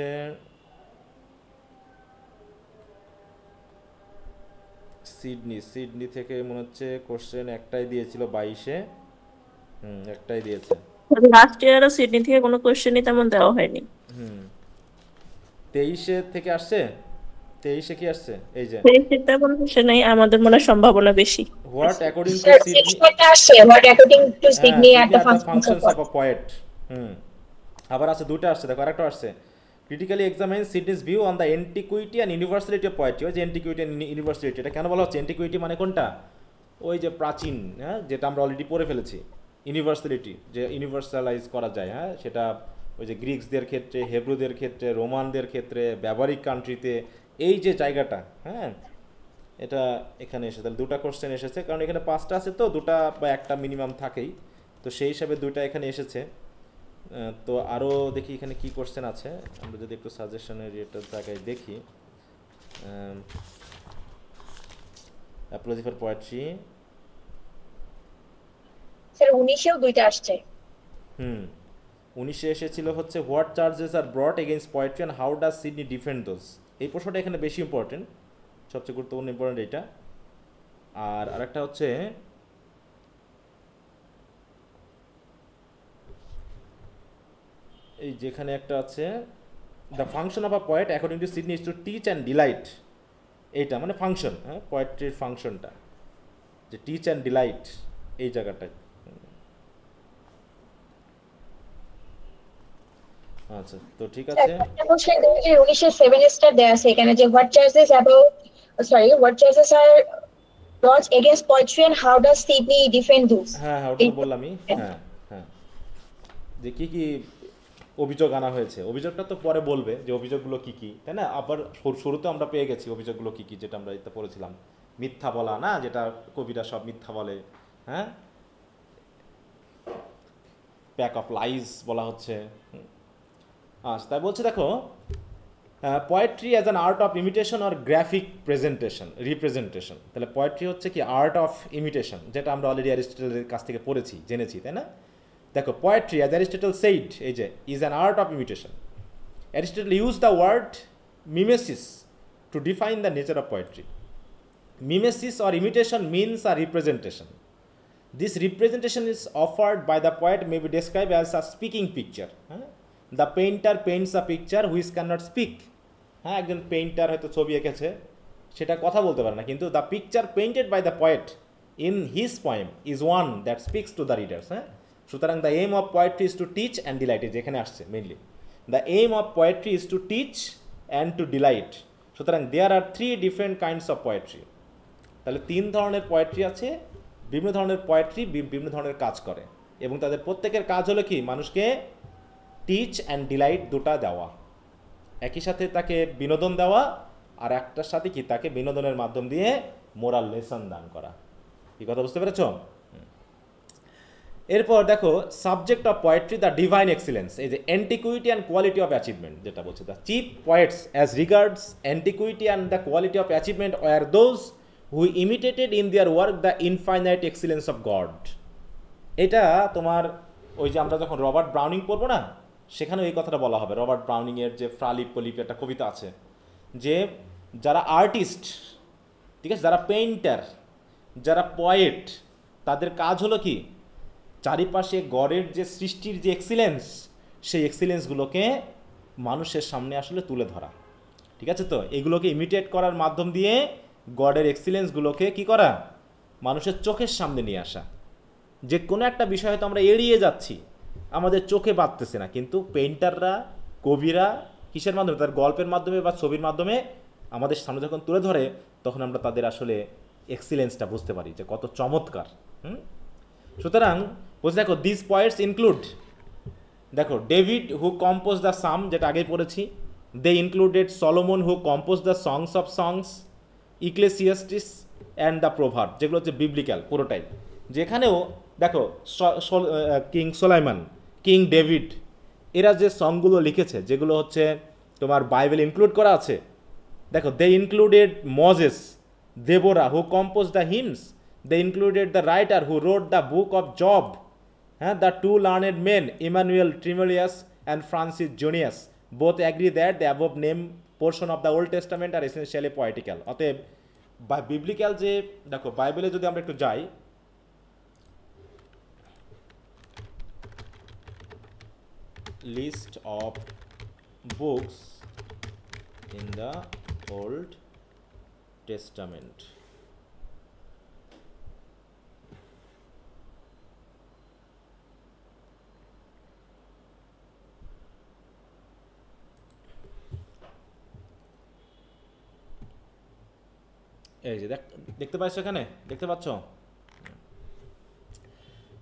Speaker 1: সিডনি থেকে মনে হচ্ছে কোশ্চেন একটাই দিয়েছিল 22-এ, একটাই দিয়েছে।
Speaker 3: লাস্ট ইয়ারও সিডনি থেকে কোনো কোশ্চেনই তেমন দেওয়া হয়নি।
Speaker 1: 23-এ থেকে আসছে। 23-এ কি আসছে? এই যে
Speaker 3: তেমন কোশ্চেন নেই, আমাদের মনে হয় সম্ভাবনা বেশি।
Speaker 1: হোয়াট অ্যাকর্ডিং টু সিডনি
Speaker 5: একটা
Speaker 1: ফাংশনস অফ আ পয়েট। আবার আছে দুটো আসছে, দেখো আরেকটা আসছে, critically examine Sidney's view on the antiquity and universality of poetry. ওই যে এন্টিকুইটি অ্যান্ড ইউনিভার্সালিটি, এটা কেন বলা হচ্ছে এন্টিকুইটি মানে কোনটা? ওই যে প্রাচীন, হ্যাঁ, যেটা আমরা অলরেডি পড়ে ফেলেছি। ইউনিভার্সালিটি যে ইউনিভার্সালাইজ করা যায়, হ্যাঁ, সেটা ওই যে গ্রিকসদের ক্ষেত্রে, হেব্রুদের ক্ষেত্রে, রোমানদের ক্ষেত্রে, ব্যবহারিক কান্ট্রিতে, এই যে জায়গাটা, হ্যাঁ, এটা এখানে এসে তাহলে দুটা কোশ্চেন এসেছে, কারণ এখানে 5টা আছে তো দুটা বা একটা মিনিমাম থাকেই, তো সেই হিসাবে দুইটা এখানে এসেছে। তো আরও দেখি এখানে কি কোশ্চেন আছে, আমরা যদি একটু সাজেশনের এটার জায়গায় দেখি। অ্যাপোলজি ফর পোয়েট্রি,
Speaker 6: স্যার 19-এও দুইটা আসছে।
Speaker 1: 19-এ এসেছিল হচ্ছে what charges are brought against poetry and how does Sidney defend those. এই প্রশ্নটা এখানে বেশি ইম্পর্টেন্ট, সবচেয়ে গুরুত্বপূর্ণ ইম্পর্টেন্ট এটা। আর আরেকটা হচ্ছে এই যেখানে একটা আছে the function of a poet according to Sidney is to teach and delight. এইটা মানে ফাংশন, হ্যাঁ, পোয়েট্রির ফাংশনটা যে টিচ অ্যান্ড ডিলাইট, এই জায়গাটায়। আচ্ছা, তো ঠিক আছে।
Speaker 6: একটা কোশ্চেন দেখি যে 19-এ 7 স্টার দেয়া আছে এখানে যে what charges are brought against poetry and how does Sidney defend those.
Speaker 1: হ্যাঁ হ্যাঁ, ওটা তো বললামই। হ্যাঁ হ্যাঁ, যে কি কি অভিযোগ আনা হয়েছে, অভিযোগটা তো পরে বলবে যে অভিযোগগুলো কি কি, তাই না? আবার শুরুতে আমরা পেয়ে গেছি অভিযোগগুলো কি কি, যেটা আমরা এটা পড়েছিলাম, মিথ্যা বলা, না, যেটা কবিরা সব মিথ্যা বলে, হ্যাঁ, প্যাক অফ লাইজ বলা হচ্ছে। আচ্ছা, তাই বলছে দেখো, poetry as an art of imitation or graphic presentation representation. তাহলে পোয়েট্রি হচ্ছে কি আর্ট অফ ইমিটেশন, যেটা আমরা অলরেডি অ্যারিস্টটলের কাছ থেকে পড়েছি, জেনেছি, তাই না? দেখো, পোয়েট্রি অ্যাজ অ্যারিস্টটল সেইড, এই যে is an art of imitation. Aristotle use the word mimesis to define the nature of poetry. Mimesis or imitation means a representation. This representation is offered by the poet may be described as a speaking picture. The painter paints a picture which cannot speak. হ্যাঁ, একজন painter হয়তো ছবি এঁকেছে, সেটা কথা বলতে পারে না, কিন্তু the picture painted by the poet in his poem is one that speaks to the readers. হ্যাঁ, সুতরাং the aim of poetry is to teach and delight, যেখানে আসছে mainly the aim of poetry is to teach and to delight. সুতরাং there are 3 different kinds of poetry. তাহলে 3 ধরনের poetry আছে, বিভিন্ন ধরনের পোয়েট্রি বিভিন্ন ধরনের কাজ করে, এবং তাদের প্রত্যেকের কাজ হলো কি মানুষকে টিচ অ্যান্ড ডিলাইট দুটা দেওয়া, একই সাথে তাকে বিনোদন দেওয়া, আর একটার সাথে কি তাকে বিনোদনের মাধ্যম দিয়ে মোরাল লেসন দান করা। এই কথা বুঝতে পেরেছ? এরপর দেখো, subject of poetry the divine excellence, এই যে antiquity and quality of achievement যেটা বলছে, the chief poets as regards antiquity and the quality of achievement were those who imitated in their work the infinite excellence of God। এটা তোমার ওই যে আমরা যখন রবার্ট ব্রাউনিং পড়বো না, সেখানে এই কথাটা বলা হবে। রবার্ট ব্রাউনিংয়ের যে ফ্রালিপ পলিপ একটা কবিতা আছে, যে যারা আর্টিস্ট, ঠিক আছে, যারা পেইন্টার, যারা পয়েট, তাদের কাজ হলো কি চারিপাশে গডের যে সৃষ্টির যে এক্সিলেন্স, সেই এক্সিলেন্সগুলোকে মানুষের সামনে আসলে তুলে ধরা। ঠিক আছে, তো এগুলোকে ইমিটেট করার মাধ্যম দিয়ে গডের এক্সিলেন্সগুলোকে কি করা, মানুষের চোখের সামনে নিয়ে আসা। যে কোনো একটা বিষয় হয়তো আমরা এড়িয়ে যাচ্ছি, আমাদের চোখে বাঁধতেছে না, কিন্তু পেইন্টাররা, কবিরা কিসের মাধ্যমে, তার গল্পের মাধ্যমে বা ছবির মাধ্যমে আমাদের সামনে যখন তুলে ধরে, তখন আমরা তাদের আসলে এক্সিলেন্সটা বুঝতে পারি যে কত চমৎকার। সুতরাং বুঝে দেখো, দিস পয়েটস ইনক্লুড, দেখো, David who compose the psalm, যেটা আগেই পড়েছি, they included Solomon who compose the songs of songs, Ecclesiastes and the proverb, যেগুলো হচ্ছে বিবলিক্যাল পুরোটাই। যেখানেও দেখো কিং সোলাইমান, কিং ডেভিড, এরা যে সংগুলো লিখেছে, যেগুলো হচ্ছে তোমার বাইবেল ইনক্লুড করা আছে, দেখো, they included Moses, Deborah who compose the hymns, they included the writer who wrote the book of Job, হ্যাঁ, the 2 learned men Immanuel Tremellius and Francis Junius both agree that the above name portion of the Old Testament are essentially poetical। অতএব biblical যে, দেখো বাইবেলে যদি আমরা একটু যাই, list of books in the Old Testament, এই যে দেখতে পাচ্ছ, এখানে দেখতে পাচ্ছ,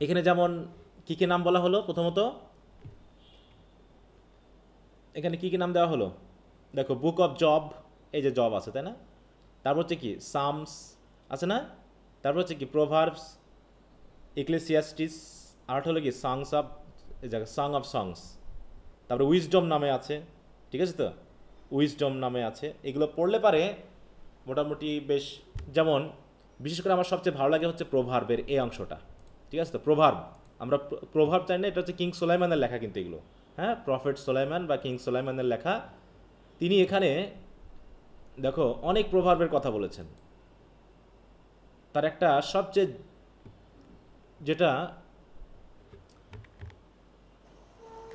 Speaker 1: এখানে যেমন কি কি নাম বলা হলো, প্রথমত এখানে কি কি নাম দেওয়া হলো দেখো, বুক অফ জব, এই যে জব আছে তাই না, তারপর হচ্ছে কি সামস আছে না, তারপর হচ্ছে কি প্রোভার্বস, ইক্লেসিয়াস্টিস, আর হলো কি সংস অফ, এই জায়গায় সং অফ সংস, তারপরে উইজডম নামে আছে, ঠিক আছে তো, উইজডম নামে আছে। এগুলো পড়লে পারে মোটামুটি বেশ, যেমন বিশেষ করে আমার সবচেয়ে ভালো লাগে হচ্ছে প্রভার্বের এই অংশটা, ঠিক আছে তো। প্রভার্ব, আমরা প্রভার্ব চাই না, এটা হচ্ছে কিং সোলাইমানের লেখা কিন্তু এগুলো, হ্যাঁ, প্রফেট সোলাইমান বা কিং সোলাইমানের লেখা। তিনি এখানে দেখো অনেক প্রভার্বের কথা বলেছেন। তার একটা সবচেয়ে যেটা,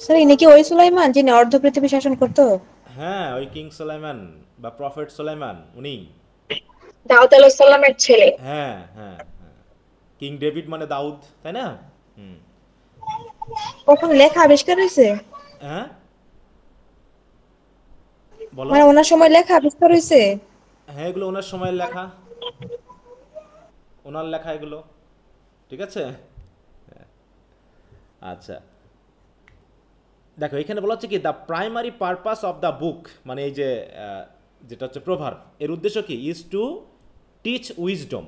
Speaker 5: স্যার ইনি কি ওই সুলাইমান যিনি অর্ধ পৃথিবী শাসন করতো?
Speaker 1: হ্যাঁ ওই কিং সোলাইমান বা প্রফেট সোলাইমান উনি।
Speaker 6: দাউদ আলাইহিস সালামের ছেলে।
Speaker 1: হ্যাঁ হ্যাঁ হ্যাঁ, কিং ডেভিড মানে দাউদ, তাই না? হুম।
Speaker 5: কখন লেখা আবিষ্কার হয়েছে?
Speaker 1: হ্যাঁ বলো।
Speaker 5: মানে ওনার সময় লেখা আবিষ্কার হয়েছে?
Speaker 1: হ্যাঁ এগুলো ওনার সময়ের লেখা, ওনার লেখা এগুলো, ঠিক আছে। আচ্ছা দেখো এখানে বলা হচ্ছে কি the primary purpose of the book, মানে এই যে যেটা হচ্ছে প্রভার্ব, এর উদ্দেশ্য কি, is to teach wisdom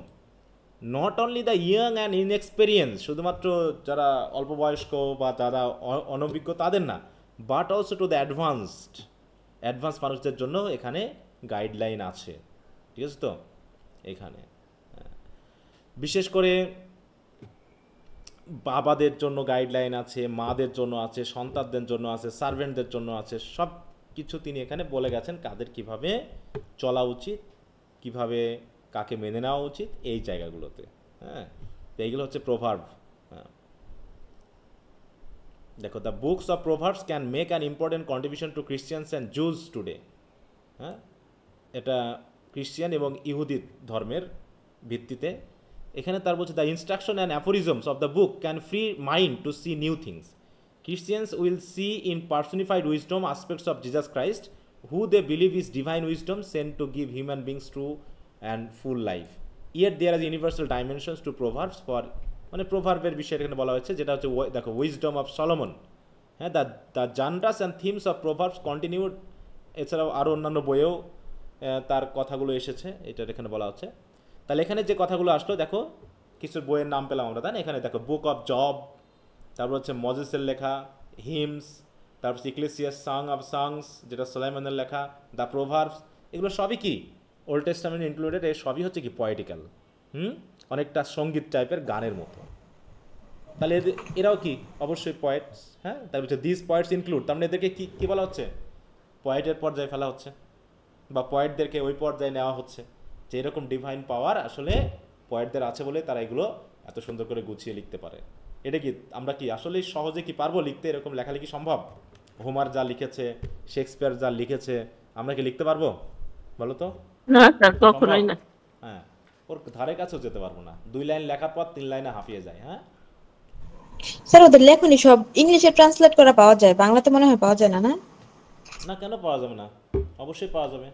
Speaker 1: not only the young and inexperience, শুধুমাত্র যারা অল্প বয়স্ক বা যারা অনভিজ্ঞ তাদের না, but also to the advance মানুষদের জন্য এখানে গাইডলাইন আছে, ঠিক আছে তো। এখানে বিশেষ করে বাবাদের জন্য গাইডলাইন আছে, মাদের জন্য আছে, সন্তানদের জন্য আছে, সার্ভেন্টদের জন্য আছে, সব কিছু তিনি এখানে বলে গেছেন কাদের কিভাবে চলা উচিত, কিভাবে কাকে মেনে নেওয়া উচিত এই জায়গাগুলোতে। হ্যাঁ তো এইগুলো হচ্ছে প্রভার্ব। হ্যাঁ দেখো, the books of proverbs can make an important contribution to Christians and Jews today. হ্যাঁ এটা খ্রিস্টিয়ান এবং ইহুদি ধর্মের ভিত্তিতে। এখানে তার বলছে the instruction and aphorisms of the book can free mind to see new things. Christians will see in personified wisdom aspects of Jesus Christ, who they believe is divine wisdom sent to give human beings true and full life. Yet there are universal dimensions to Proverbs for, মানে প্রভার্বের বিষয়ে এখানে বলা হয়েছে, যেটা হচ্ছে দেখো wisdom of Solomon. হ্যাঁ the genres and themes of proverbs continued, এছাড়াও আরও অন্যান্য বইয়েও তার কথাগুলো এসেছে, এটা এখানে বলা হচ্ছে। তাহলে এখানে যে কথাগুলো আসলো দেখো, কিছু বইয়ের নাম পেলাম আমরা, তাই না? এখানে দেখো বুক অফ জব, তারপর হচ্ছে মজেসের লেখা, হিমস, তারপর ইক্লেসিয়াস সং অফ সংস যেটা সোলাইমানের লেখা, দ্য প্রোভার্বস, এগুলো সবই কি ওল্ড টেস্টামেন্ট ইনক্লুডেড, এই সবই হচ্ছে কি পয়েটিক্যাল, অনেকটা সঙ্গীত টাইপের গানের মতো। তাহলে এরাও কি অবশ্যই পয়েটস। হ্যাঁ তারপর হচ্ছে দিস পয়েটস ইনক্লুড, তার মানে এদেরকে কি কী বলা হচ্ছে, পয়েটের পর্যায়ে ফেলা হচ্ছে, বা পয়েটদেরকে ওই পর্যায়ে নেওয়া হচ্ছে, যে এরকম ডিভাইন পাওয়ার আসলে পয়েটদের আছে বলে তারা এগুলো এত সুন্দর করে গুছিয়ে লিখতে পারে। এটা কি আমরা কি আসলে সহজে কি পারবো লিখতে? এরকম লেখালেখি সম্ভব? হোমার যা লিখেছে, শেক্সপিয়ার যা লিখেছে, আমরা কি লিখতে পারবো বলো তো?
Speaker 3: না স্যার, কখনোই না।
Speaker 1: হ্যাঁ ওর ধারে কাছেও যেতে পারবো না, 2 লাইন লেখার পর 3 লাইনে হাঁপিয়ে যায়। হ্যাঁ
Speaker 5: স্যার ওদের লেখনি সব ইংলিশে ট্রান্সলেট করা পাওয়া যায়, বাংলাতে মনে হয় পাওয়া যায় না? না
Speaker 1: না কেন পাওয়া যাবে না? অবশ্যই পাওয়া যাবে,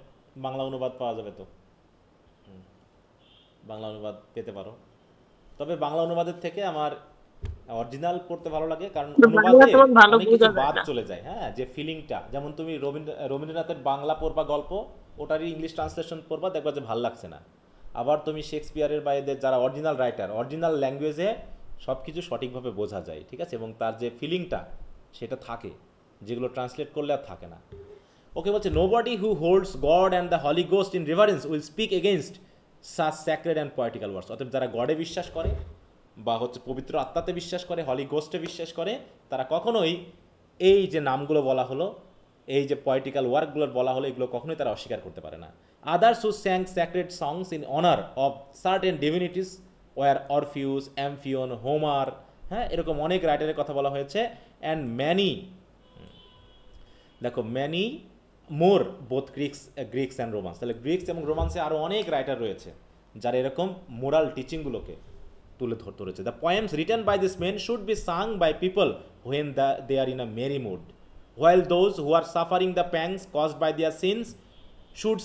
Speaker 1: বাংলা অনুবাদ পাওয়া যাবে তো। বাংলা অনুবাদ পেতে পারো, তবে বাংলা অনুবাদের থেকে আমার অরিজিনাল পড়তে ভালো লাগে, কারণ অনুবাদে অনেক কিছু বাদ চলে যায়। হ্যাঁ যে ফিলিংটা, যেমন তুমি রবীন্দ্রনাথের বাংলা পড়বা গল্প, ওটারই ইংলিশ ট্রান্সলেশন পড়বা, দেখবা যে ভালো লাগছে না। আবার তুমি শেক্সপিয়ারের বা এদের যারা অরিজিনাল রাইটার, অরিজিনাল ল্যাঙ্গুয়েজে সব কিছু সঠিকভাবে বোঝা যায়, ঠিক আছে, এবং তার যে ফিলিংটা সেটা থাকে, যেগুলো ট্রান্সলেট করলে আর থাকে না। ওকে বলছে nobody who holds God and the Holy Ghost in reverence will speak against such sacred and poetical words. অর্থাৎ যারা গডে বিশ্বাস করে বা হচ্ছে পবিত্র আত্মাতে বিশ্বাস করে, হলি গোস্টে বিশ্বাস করে, তারা কখনোই এই যে নামগুলো বলা হলো, এই যে পয়েটিক্যাল ওয়ার্কগুলোর বলা হলো, এগুলো কখনোই তারা অস্বীকার করতে পারে না। Others who sang sacred songs in honour of certain divinities were Orpheus, Amphion, Homer, হ্যাঁ এরকম অনেক রাইটারের কথা বলা হয়েছে। অ্যান্ড ম্যানি, দেখো many more both Greeks and Romans, তাহলে গ্রিক্স এবং রোমান্সে আরও অনেক রাইটার রয়েছে যারা এরকম মোরাল টিচিংগুলোকে তুলে ধরেছে। The poems written by this men should be sung by people when they are in a merry mood, while those who are suffering the pangs caused by their sins should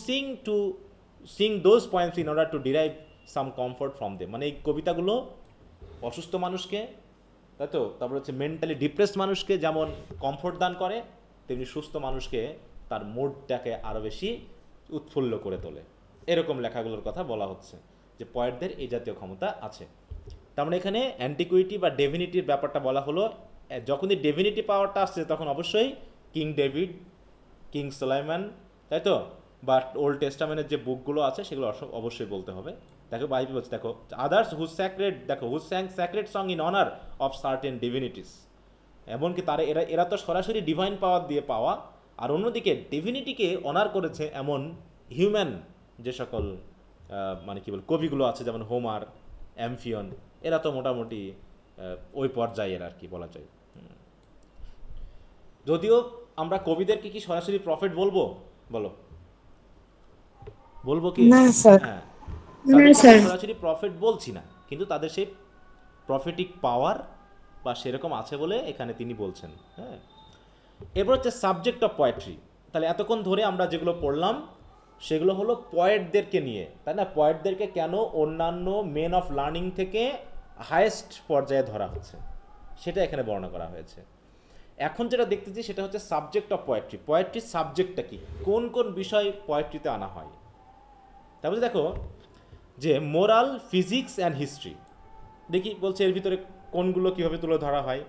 Speaker 1: sing those poems in order to derive some comfort from them. মানে এই কবিতাগুলো অসুস্থ মানুষকে, তাই তো, তারপর হচ্ছে mentally depressed মানুষকে যেমন কমফোর্ট দান করে, তেমনি সুস্থ মানুষকে তার মুডটাকে আরও বেশি উৎফুল্ল করে তোলে। এরকম লেখাগুলোর কথা বলা হচ্ছে যে পয়েটদের এই জাতীয় ক্ষমতা আছে। তার মানে এখানে অ্যান্টিকুইটি বা ডেভিনিটির ব্যাপারটা বলা হলো। যখনই ডেভিনিটি পাওয়ারটা আসছে তখন অবশ্যই কিং ডেভিড, কিং সুলাইমান, তাই তো, বা ওল্ড টেস্টামেন্টের যে বুকগুলো আছে সেগুলো অবশ্যই বলতে হবে। দেখো বাইবেল বলছে, দেখো আদার্স হু স্যাক্রেড, দেখো who sang sacred song in honour of certain divinities, এমনকি তারা এরা তো সরাসরি ডিভাইন পাওয়ার দিয়ে পাওয়া, আর অন্যদিকে ডিভিনিটিকে অনার করেছে এমন হিউম্যান যে সকল মানে কী বল কবিগুলো আছে, যেমন হোমার, অ্যামফিয়ন, এরা তো মোটামুটি ওই পর্যায়ের আর কি বলা যায়। যদিও আমরা কবিদেরকে কি সরাসরি প্রফেট বলবো, বলো বলবো কি?
Speaker 2: না স্যার,
Speaker 1: হ্যাঁ,
Speaker 2: না স্যার।
Speaker 1: সরাসরি প্রফেট বলছি না, কিন্তু তাদের সেই প্রফেটিক পাওয়ার বা সেরকম আছে বলে এখানে তিনি বলছেন। হ্যাঁ, এবার হচ্ছে সাবজেক্ট অফ পোয়েট্রি। তাহলে এতক্ষণ ধরে আমরা যেগুলো পড়লাম সেগুলো হলো পয়েটদেরকে নিয়ে, তাই না? পয়েটদেরকে কেন অন্যান্য মেন অফ লার্নিং থেকে হায়েস্ট পর্যায়ে ধরা হচ্ছে সেটা এখানে বর্ণনা করা হয়েছে। এখন যেটা দেখতেছি সেটা হচ্ছে সাবজেক্ট অফ পোয়েট্রি। পোয়েট্রির সাবজেক্টটা কি, কোন কোন বিষয় পোয়েট্রিতে আনা হয়। তারপরে দেখো যে মোরাল, ফিজিক্স অ্যান্ড হিস্ট্রি, দেখি বলছে এর ভিতরে কোনগুলো কীভাবে তুলে ধরা হয়।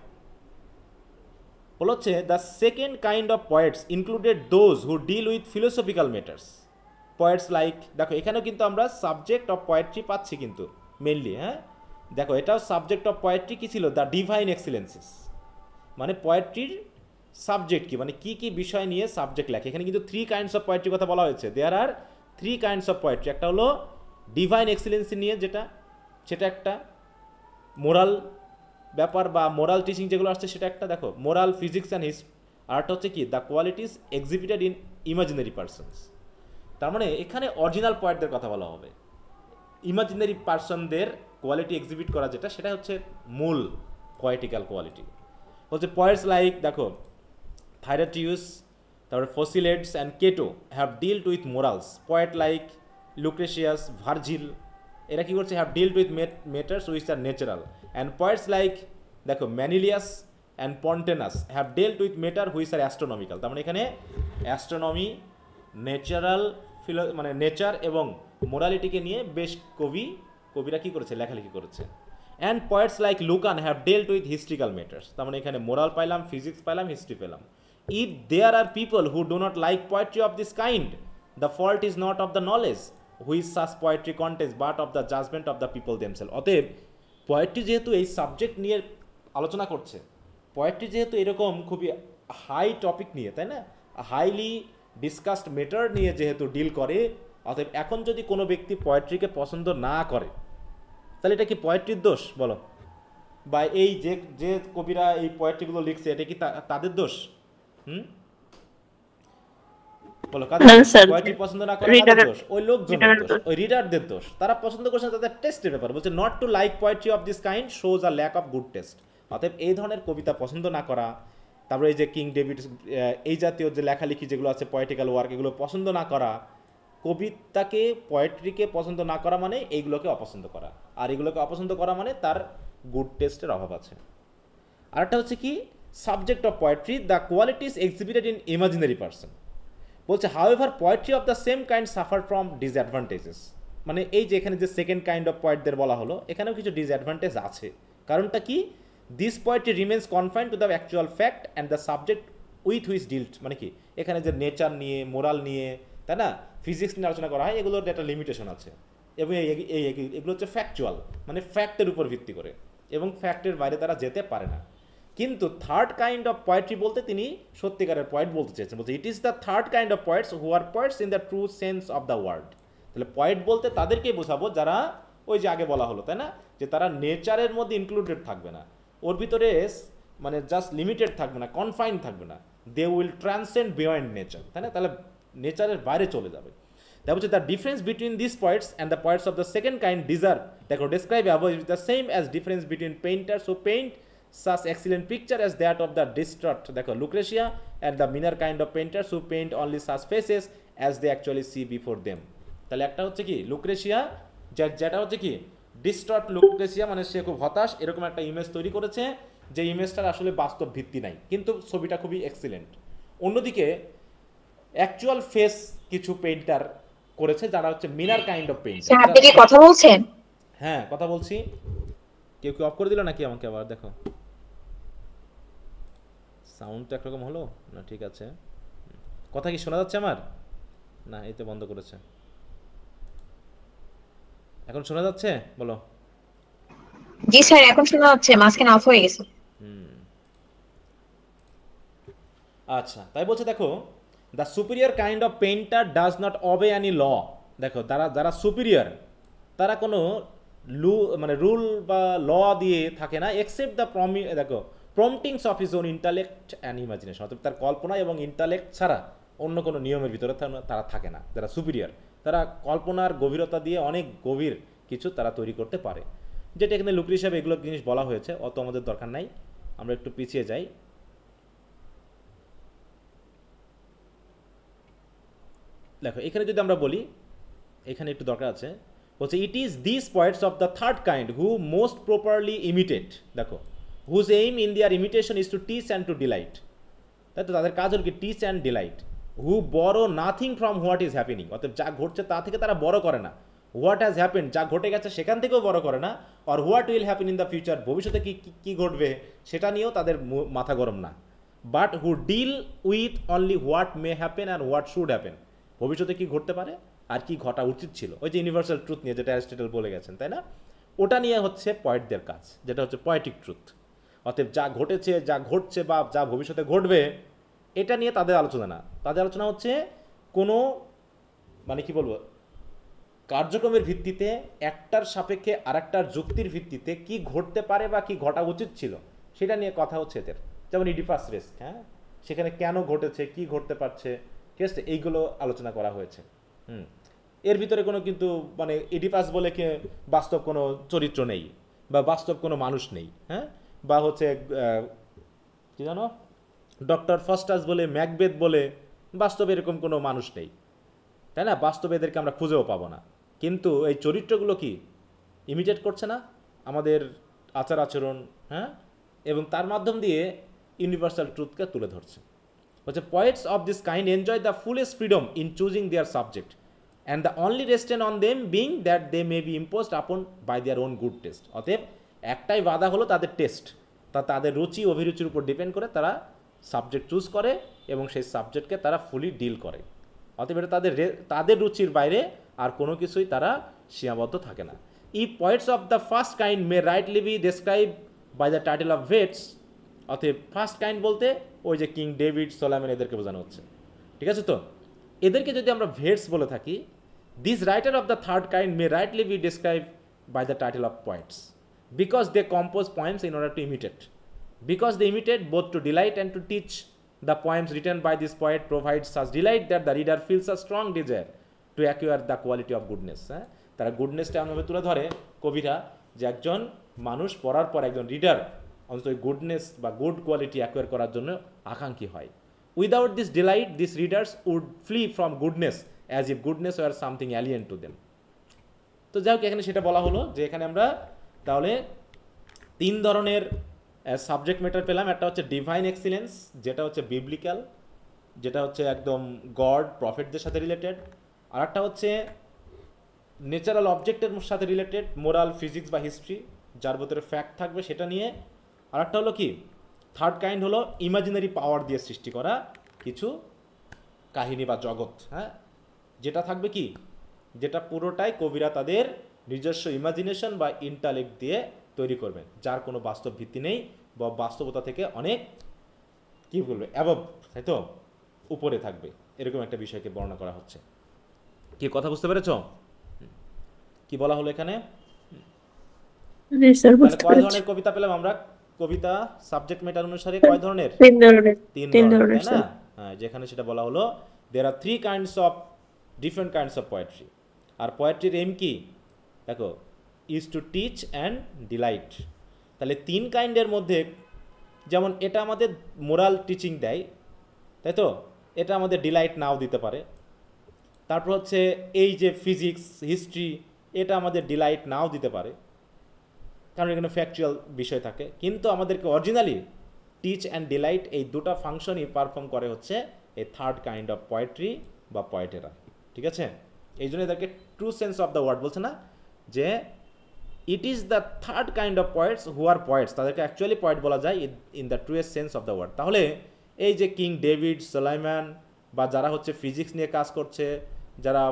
Speaker 1: বলা হচ্ছে the second kind of poets included those who deal with philosophical matters. Poets like, দেখো এখানেও কিন্তু আমরা সাবজেক্ট অফ পোয়েট্রি পাচ্ছি কিন্তু মেনলি। হ্যাঁ, দেখো এটাও সাবজেক্ট অফ পোয়েট্রি কী ছিল, দ্য ডিভাইন এক্সিলেন্সেস, মানে পোয়েট্রির সাবজেক্ট কি, মানে কি কি বিষয় নিয়ে সাবজেক্ট লেখে। এখানে কিন্তু 3 কাইন্ডস অফ পোয়েট্রির কথা বলা হয়েছে। দেয়ার আর 3 কাইন্ডস অফ পোয়েট্রি। একটা হলো ডিভাইন এক্সিলেন্সি নিয়ে, সেটা একটা মোরাল ব্যাপার বা মোরাল টিচিং যেগুলো আসছে সেটা একটা। দেখো মোরাল, ফিজিক্স অ্যান্ড হিস্ট্রি। আরটা হচ্ছে কি, the qualities exhibited in imaginary persons. তার মানে এখানে অরিজিনাল পোয়েটদের কথা বলা হবে। ইমাজিনারি পার্সনদের কোয়ালিটি এক্সিবিট করা যেটা, সেটা হচ্ছে মূল পোয়েটিক্যাল কোয়ালিটি। বলছে পোয়েটস লাইক, দেখো থাইরেটিউস, তারপরে Phocylides and Cato have dealt with morals. Poet like Lucretius, Virgil, এরা কী করছে, have dealt with matters which are natural. And poets like, দেখো Manilius and Pontanus have dealt with matter which are astronomical. তার মানে এখানে astronomy, natural মানে nature এবং মোরালিটিকে নিয়ে বেশ কবিরা কী করেছে, লেখালেখি করেছে। And poets like Lucan have dealt with historical matters. তার মানে এখানে মোরাল পাইলাম, ফিজিক্স পাইলাম, হিস্ট্রি পেলাম। If there are people who do not like poetry of this kind, the fault is not of the knowledge which such poetry contains but of the judgement of the people themselves. অতএব poetry যেহেতু এই subject নিয়ে আলোচনা করছে, poetry যেহেতু এরকম খুবই high topic নিয়ে, তাই না, হাইলি ডিসকাসড ম্যাটার নিয়ে যেহেতু ডিল করে, অতএব এখন যদি কোনো ব্যক্তি পোয়েট্রিকে পছন্দ না করে তাহলে এটা কি পোয়েট্রির দোষ, বলো? বা এই যে কবিরা এই পোয়েট্রিগুলো লিখছে এটা কি তাদের দোষ? বলো, পোয়েট্রি পছন্দ না করে কাদের দোষ? ওই লোকজনের দোষ, ওই রিডারদের দোষ। তারা পছন্দ করছে তাদের টেস্টের ব্যাপার। বলছে not to like poetry of this kind shows a lack of good taste. অতএব এই ধরনের কবিতা পছন্দ না করা, তারপরে এই যে কিং ডেভিড, এই জাতীয় যে লেখালেখি যেগুলো আছে পয়েটিক্যাল ওয়ার্ক, এগুলো পছন্দ না করা, কবিতাকে পোয়েট্রিকে পছন্দ না করা মানে এইগুলোকে অপছন্দ করা, আর এগুলোকে অপছন্দ করা মানে তার গুড টেস্টের অভাব আছে। আরেকটা হচ্ছে কি, subject of poetry, the qualities exhibited in imaginary person. বলছে however poetry of the same kind suffer from disadvantages. মানে এই যে এখানে যে সেকেন্ড কাইন্ড অফ পোয়েটদের বলা হলো, এখানেও কিছু ডিসঅ্যাডভান্টেজ আছে। কারণটা কি, this poetry remains confined to the actual fact and the subject with which dealt. মানে কি, এখানে যে নেচার নিয়ে, মোরাল নিয়ে, তাই না, ফিজিক্স নিয়ে আলোচনা করা হয়, এগুলোর একটা লিমিটেশন আছে। এবং এগুলো হচ্ছে ফ্যাকচুয়াল, মানে ফ্যাক্টের উপর ভিত্তি করে, এবং ফ্যাক্টের বাইরে তারা যেতে পারে না। কিন্তু থার্ড কাইন্ড অফ পোয়েট্রি বলতে তিনি সত্যিকারের পোয়েট বলতে চেয়েছেন। বলছে it is the third kind of poets who are poets in the true sense of the word. তাহলে পোয়েট বলতে তাদেরকেই বোঝাবো যারা ওই যে আগে বলা হলো, তাই না, যে তারা নেচারের মধ্যে ইনক্লুডেড থাকবে না, ওর ভিতরে মানে জাস্ট লিমিটেড থাকবে না, কনফাইন থাকবে না, they will transcend beyond nature, তাই না, তাহলে নেচারের বাইরে চলে যাবে। তাই বলছে the difference between this poets and the poets of the second kind deserve, দেখো describe above is the same as difference between painters who paint such excellent picture as that of the distraught, দেখো Lucretia, and the meaner kind of painters who paint only such faces as they actually see before them. তাহলে একটা হচ্ছে কি Lucretia, যেটা হচ্ছে কি ডিস্ট্রট Lucretia, মানে সে খুব হতাশ, এরকম একটা ইমেজ তৈরি করেছে যে ইমেজটার আসলে বাস্তব ভিত্তি নাই, কিন্তু ছবিটা খুবই এক্সিলেন্ট। অন্যদিকে অ্যাকচুয়াল ফেস কিছু পেইন্টার করেছে যারা হচ্ছে মিনার কাইন্ড অফ পেইন্টার।
Speaker 6: স্যার আপনি কি কথা বলছেন?
Speaker 1: হ্যাঁ কথা বলছি। কেউ কি অফ করে দিল নাকি আমাকে আবার? দেখো সাউন্ড তো একরকম হলো না, ঠিক আছে। কথা কি শোনা যাচ্ছে আমার? না এই তো বন্ধ করেছে। এখন শোনা যাচ্ছে? বলো।
Speaker 6: জি স্যার এখন শোনা যাচ্ছে, মাঝখানে অফ হয়ে গেছে।
Speaker 1: আচ্ছা তাই বলছে দেখো, the superior kind of painter does not obey any law. দেখো যারা যারা সুপিরিয়র তারা কোনো মানে রুল বা ল দিয়ে থাকে না, এক্সেপ্ট দ্য দেখো promptings of his own intellect and imagination. অর্থাৎ তার কল্পনা এবং ইন্টালেক্ট ছাড়া অন্য কোনো নিয়মের ভিতরে তারা থাকে না। যারা সুপিরিয়র তারা কল্পনার গভীরতা দিয়ে অনেক গভীর কিছু তারা তৈরি করতে পারে, যেটা এখানে লুকরি হিসাবে এগুলো জিনিস বলা হয়েছে, অত আমাদের দরকার নাই, আমরা একটু পিছিয়ে যাই। দেখো এখানে যদি আমরা বলি, এখানে একটু দরকার আছে, বলছে it is this poets of the third kind who most properly imitate, দেখো whose aim in their imitation is to teach and to delight. তাই তো তাদের কাজ হল কি teach and delight. Who borrow nothing from what is happening, অর্থাৎ যা ঘটছে তা থেকে তারা বড় করে না। হোয়াট হ্যাজ হ্যাপেন, যা ঘটে গেছে সেখান থেকেও বড় করে না। আর what will happen in the future, ভবিষ্যতে কি ঘটবে সেটা নিয়েও তাদের মাথা গরম না। But who deal with only what may happen and what should happen, ভবিষ্যতে কি ঘটতে পারে আর কি ঘটা উচিত ছিল, ওই যে ইউনিভার্সাল ট্রুথ নিয়ে যেটা অ্যারিস্টটল বলে গেছেন, তাই না? ওটা নিয়ে হচ্ছে পয়েটদের কাজ, যেটা হচ্ছে পয়েটিক ট্রুথ। অতএব যা ঘটেছে, যা ঘটছে বা যা ভবিষ্যতে ঘটবে এটা নিয়ে তাদের আলোচনা না। তাদের আলোচনা হচ্ছে কোনো মানে কি বলবো কার্যক্রমের ভিত্তিতে একটার সাপেক্ষে আরেকটার যুক্তির ভিত্তিতে কি ঘটতে পারে বা কি ঘটা উচিত ছিল সেটা নিয়ে কথা হচ্ছে এদের। যেমন ইডিপাস রেস্ক, হ্যাঁ, সেখানে কেন ঘটেছে, কি ঘটতে পারছে, ঠিক আছে, এইগুলো আলোচনা করা হয়েছে। এর ভিতরে কোনো কিন্তু মানে ইডিপাস বলে কি বাস্তব কোনো চরিত্র নেই বা বাস্তব কোনো মানুষ নেই, হ্যাঁ, বা হচ্ছে কি জানো ডক্টর ফাস্টাস বলে ম্যাকবেথ বলে বাস্তবে এরকম কোনো মানুষ নেই, তাই না? বাস্তবে এদেরকে আমরা খুঁজেও পাবো না। কিন্তু এই চরিত্রগুলো কি ইমিটেট করছে না আমাদের আচার আচরণ, হ্যাঁ, এবং তার মাধ্যম দিয়ে ইউনিভার্সাল ট্রুথকে তুলে ধরছে। হচ্ছে poets of this kind enjoy the fullest freedom in choosing their subject and the only restraint on them being that they may be imposed upon by their own good taste. অতএব একটাই বাধা হলো তাদের test, তাদের রুচি অভিরুচির উপর depend করে তারা সাবজেক্ট চুজ করে এবং সেই সাবজেক্টকে তারা ফুলি ডিল করে। অতএব এটা তাদের রুচির বাইরে আর কোনো কিছুই তারা সীমাবদ্ধ থাকে না। ই poets of the first kind may rightly be describe by the title of vates. অতএব ফার্স্ট কাইন্ড বলতে ওই যে কিং ডেভিড, সোলামন এদেরকে বোঝানো হচ্ছে, ঠিক আছে? তো এদেরকে যদি আমরা ভেটস বলে থাকি, this writer of the third kind may rightly be describe by the title of poets because they compose poems in order to imitate. Because they imitate both to delight and to teach, the poems written by this poet provide such delight that the reader feels a strong desire to acquire the quality of goodness. হ্যাঁ, তারা গুডনেসটা এমনভাবে তুলে ধরে কবিরা যে একজন মানুষ পড়ার পর একজন রিডার অন্তত গুডনেস বা গুড কোয়ালিটি অ্যাকোয়ার করার জন্য আকাঙ্ক্ষী হয়। Without this delight this readers would flee from goodness as if goodness were something alien to them. তো যাই হোক এখানে সেটা বলা হলো যে এখানে আমরা তাহলে তিন ধরনের সাবজেক্ট ম্যাটার পেলাম। একটা হচ্ছে ডিভাইন এক্সিলেন্স, যেটা হচ্ছে বিবলিক্যাল, যেটা হচ্ছে একদম গড প্রফেটদের সাথে রিলেটেড। আর একটা হচ্ছে ন্যাচারাল অবজেক্টের সাথে রিলেটেড, মোরাল, ফিজিক্স বা হিস্ট্রি, যার ভিতরে ফ্যাক্ট থাকবে সেটা নিয়ে। আর একটা হলো কি থার্ড কাইন্ড হলো ইমাজিনারি পাওয়ার দিয়ে সৃষ্টি করা কিছু কাহিনী বা জগৎ, হ্যাঁ, যেটা থাকবে কি যেটা পুরোটাই কবিরা তাদের নিজস্ব ইমাজিনেশন বা ইন্টালেক্ট দিয়ে তৈরি করবেন, যার কোনো বাস্তব ভিত্তি নেই বা বাস্তবতা থেকে অনেক কী বলবে অ্যাবভ, তাই তো, উপরে থাকবে, এরকম একটা বিষয়কে বর্ণনা করা হচ্ছে। কি কথা বুঝতে পেরেছ কি বলা হলো এখানে?
Speaker 3: জি স্যার
Speaker 1: তাহলে
Speaker 3: বুঝতে
Speaker 1: কয়
Speaker 3: পেরেছি।
Speaker 1: ধরনের কবিতা পেলাম আমরা? কবিতা সাবজেক্ট ম্যাটার অনুসারে কয় ধরনের?
Speaker 3: তিন ধরনের।
Speaker 1: তিন
Speaker 3: তিন
Speaker 1: ধরনের,
Speaker 3: ধরনের
Speaker 1: তাই না?
Speaker 3: স্যার।
Speaker 1: হ্যাঁ, যেখানে সেটা বলা হলো there are three kinds of different kinds of poetry. আর পোয়েট্রির এম কি দেখো, is to teach and delight. তাহলে তিন কাইন্ডের মধ্যে যেমন এটা আমাদের মোরাল টিচিং দেয়, তাই তো, এটা আমাদের ডিলাইট নাও দিতে পারে। তারপর হচ্ছে এই যে ফিজিক্স, হিস্ট্রি, এটা আমাদের ডিলাইট নাও দিতে পারে, কারণ এখানে ফ্যাকচুয়াল বিষয় থাকে, কিন্তু আমাদেরকে অরিজিনালি টিচ অ্যান্ড ডিলাইট, এই দুটো ফাংশনই পারফর্ম করে হচ্ছে এই থার্ড কাইন্ড অফ পোয়েট্রি বা পয়েটেরা। ঠিক আছে, এই জন্য এদেরকে true sense of the word বলছে না, যে it is the third kind of poets who are poets, তাদেরকে অ্যাকচুয়ালি পয়েট বলা যায় in the truest sense of the word. তাহলে এই যে কিং ডেভিড, সুলাইমান, বা যারা হচ্ছে ফিজিক্স নিয়ে কাজ করছে, যারা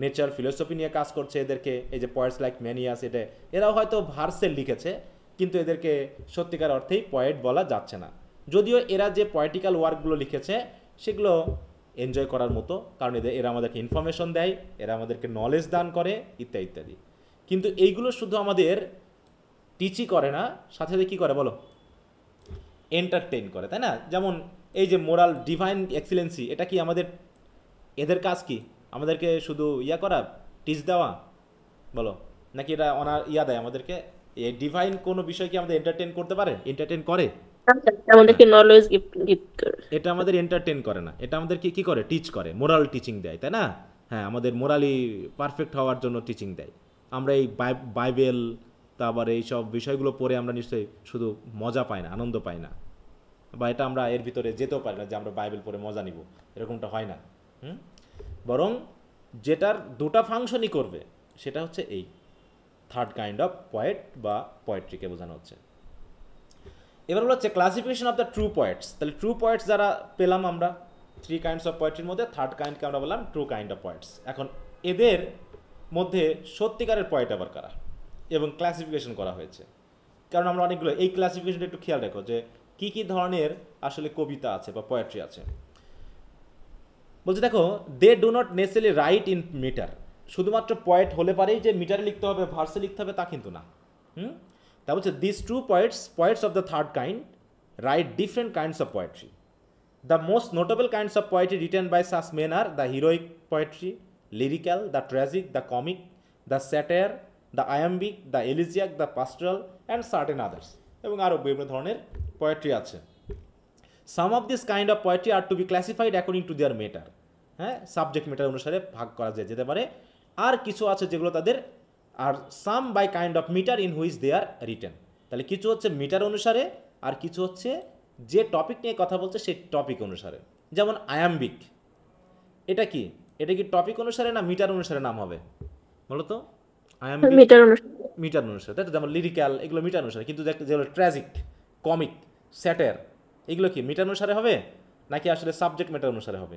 Speaker 1: নেচার ফিলোসফি নিয়ে কাজ করছে, এদেরকে এই যে পয়েটস লাইক ম্যানিয়াস, এরাও হয়তো ভার্সেল লিখেছে, কিন্তু এদেরকে সত্যিকার অর্থেই পয়েট বলা যাচ্ছে না। যদিও এরা যে পয়েটিক্যাল ওয়ার্কগুলো লিখেছে সেগুলো এনজয় করার মতো, কারণ এরা আমাদেরকে ইনফরমেশন দেয়, এরা আমাদেরকে নলেজ দান করে, ইত্যাদি ইত্যাদি। কিন্তু এইগুলো শুধু আমাদের টিচই করে না, সাথে সাথে কী করে বলো, এন্টারটেইন করে, তাই না? যেমন এই যে মোরাল ডিভাইন এক্সিলেন্সি, এটা কি আমাদের, এদের কাজ কি আমাদেরকে শুধু করা, টিচ দেওয়া বলো, নাকি এটা দেয় আমাদেরকে, এই ডিভাইন কোনো বিষয় কি আমাদের এন্টারটেইন করতে পারে, এন্টারটেইন করে?
Speaker 3: আমাদেরকে নলেজ গিফট করে।
Speaker 1: এটা আমাদের এন্টারটেইন করে না, এটা আমাদেরকে কি করে, টিচ করে, মোরাল টিচিং দেয়, তাই না? হ্যাঁ, আমাদের মোরালি পারফেক্ট হওয়ার জন্য টিচিং দেয়। আমরা এই বাইবেল, তারপর এই সব বিষয়গুলো পড়ে আমরা নিশ্চয়ই শুধু মজা পাই না, আনন্দ পাই না, বা এটা আমরা এর ভিতরে যেতেও পারি না যে আমরা বাইবেল পড়ে মজা নিব, এরকমটা হয় না। বরং যেটার দুটা ফাংশনই করবে সেটা হচ্ছে এই থার্ড কাইন্ড অফ পয়েট বা পোয়েট্রিকে বোঝানো হচ্ছে। এবার হলো হচ্ছে classification of the true poet's. তাহলে ট্রু পয়েটস যারা পেলাম আমরা, থ্রি কাইন্ডস অফ পোয়েট্রির মধ্যে থার্ড কাইন্ডকে আমরা বললাম ট্রু কাইন্ড অফ পয়েটস। এখন এদের মধ্যে সত্যিকারের পয়েট আবার কারা, এবং ক্লাসিফিকেশন করা হয়েছে। কারণ আমরা অনেকগুলো, এই ক্লাসিফিকেশনটা একটু খেয়াল রাখো যে কী কী ধরনের আসলে কবিতা আছে বা পোয়েট্রি আছে। বলছে দেখো, they do not necessarily write in metre, শুধুমাত্র পয়েট হলে পারেই যে মিটারে লিখতে হবে, ভার্সে লিখতে হবে, তা কিন্তু না। তা বলছে this true poets of the third kind write different kinds of poetry. The most notable kinds of poetry written by such men are the heroic poetry, lyrical, the tragic, the comic, the satire, the iambic, the elegiac, the pastoral and certain others, এবং আরও বিভিন্ন ধরনের poetry আছে। Some of this kind of poetry are to be classified according to their matter, হ্যাঁ, subject মেটার অনুসারে ভাগ করা যেতে পারে। আর কিছু আছে যেগুলো তাদের, আর some by kind of metre in which they are written. তাহলে কিছু হচ্ছে মিটার অনুসারে, আর কিছু হচ্ছে যে টপিক নিয়ে কথা বলছে সেই টপিক অনুসারে। যেমন আয়াম্বিক, এটা কি, এটা কি টপিক অনুসারে না মিটার অনুসারে নাম হবে বলো তো? আয়াম্বিক মিটার অনুসারে, তাই তো? যেমন লিরিক্যাল, এগুলো মিটার অনুসারে। কিন্তু যেগুলো ট্র্যাজিক, কমিক, স্যাটায়ার, এগুলো কি মিটার অনুসারে হবে নাকি আসলে সাবজেক্ট ম্যাটার অনুসারে হবে?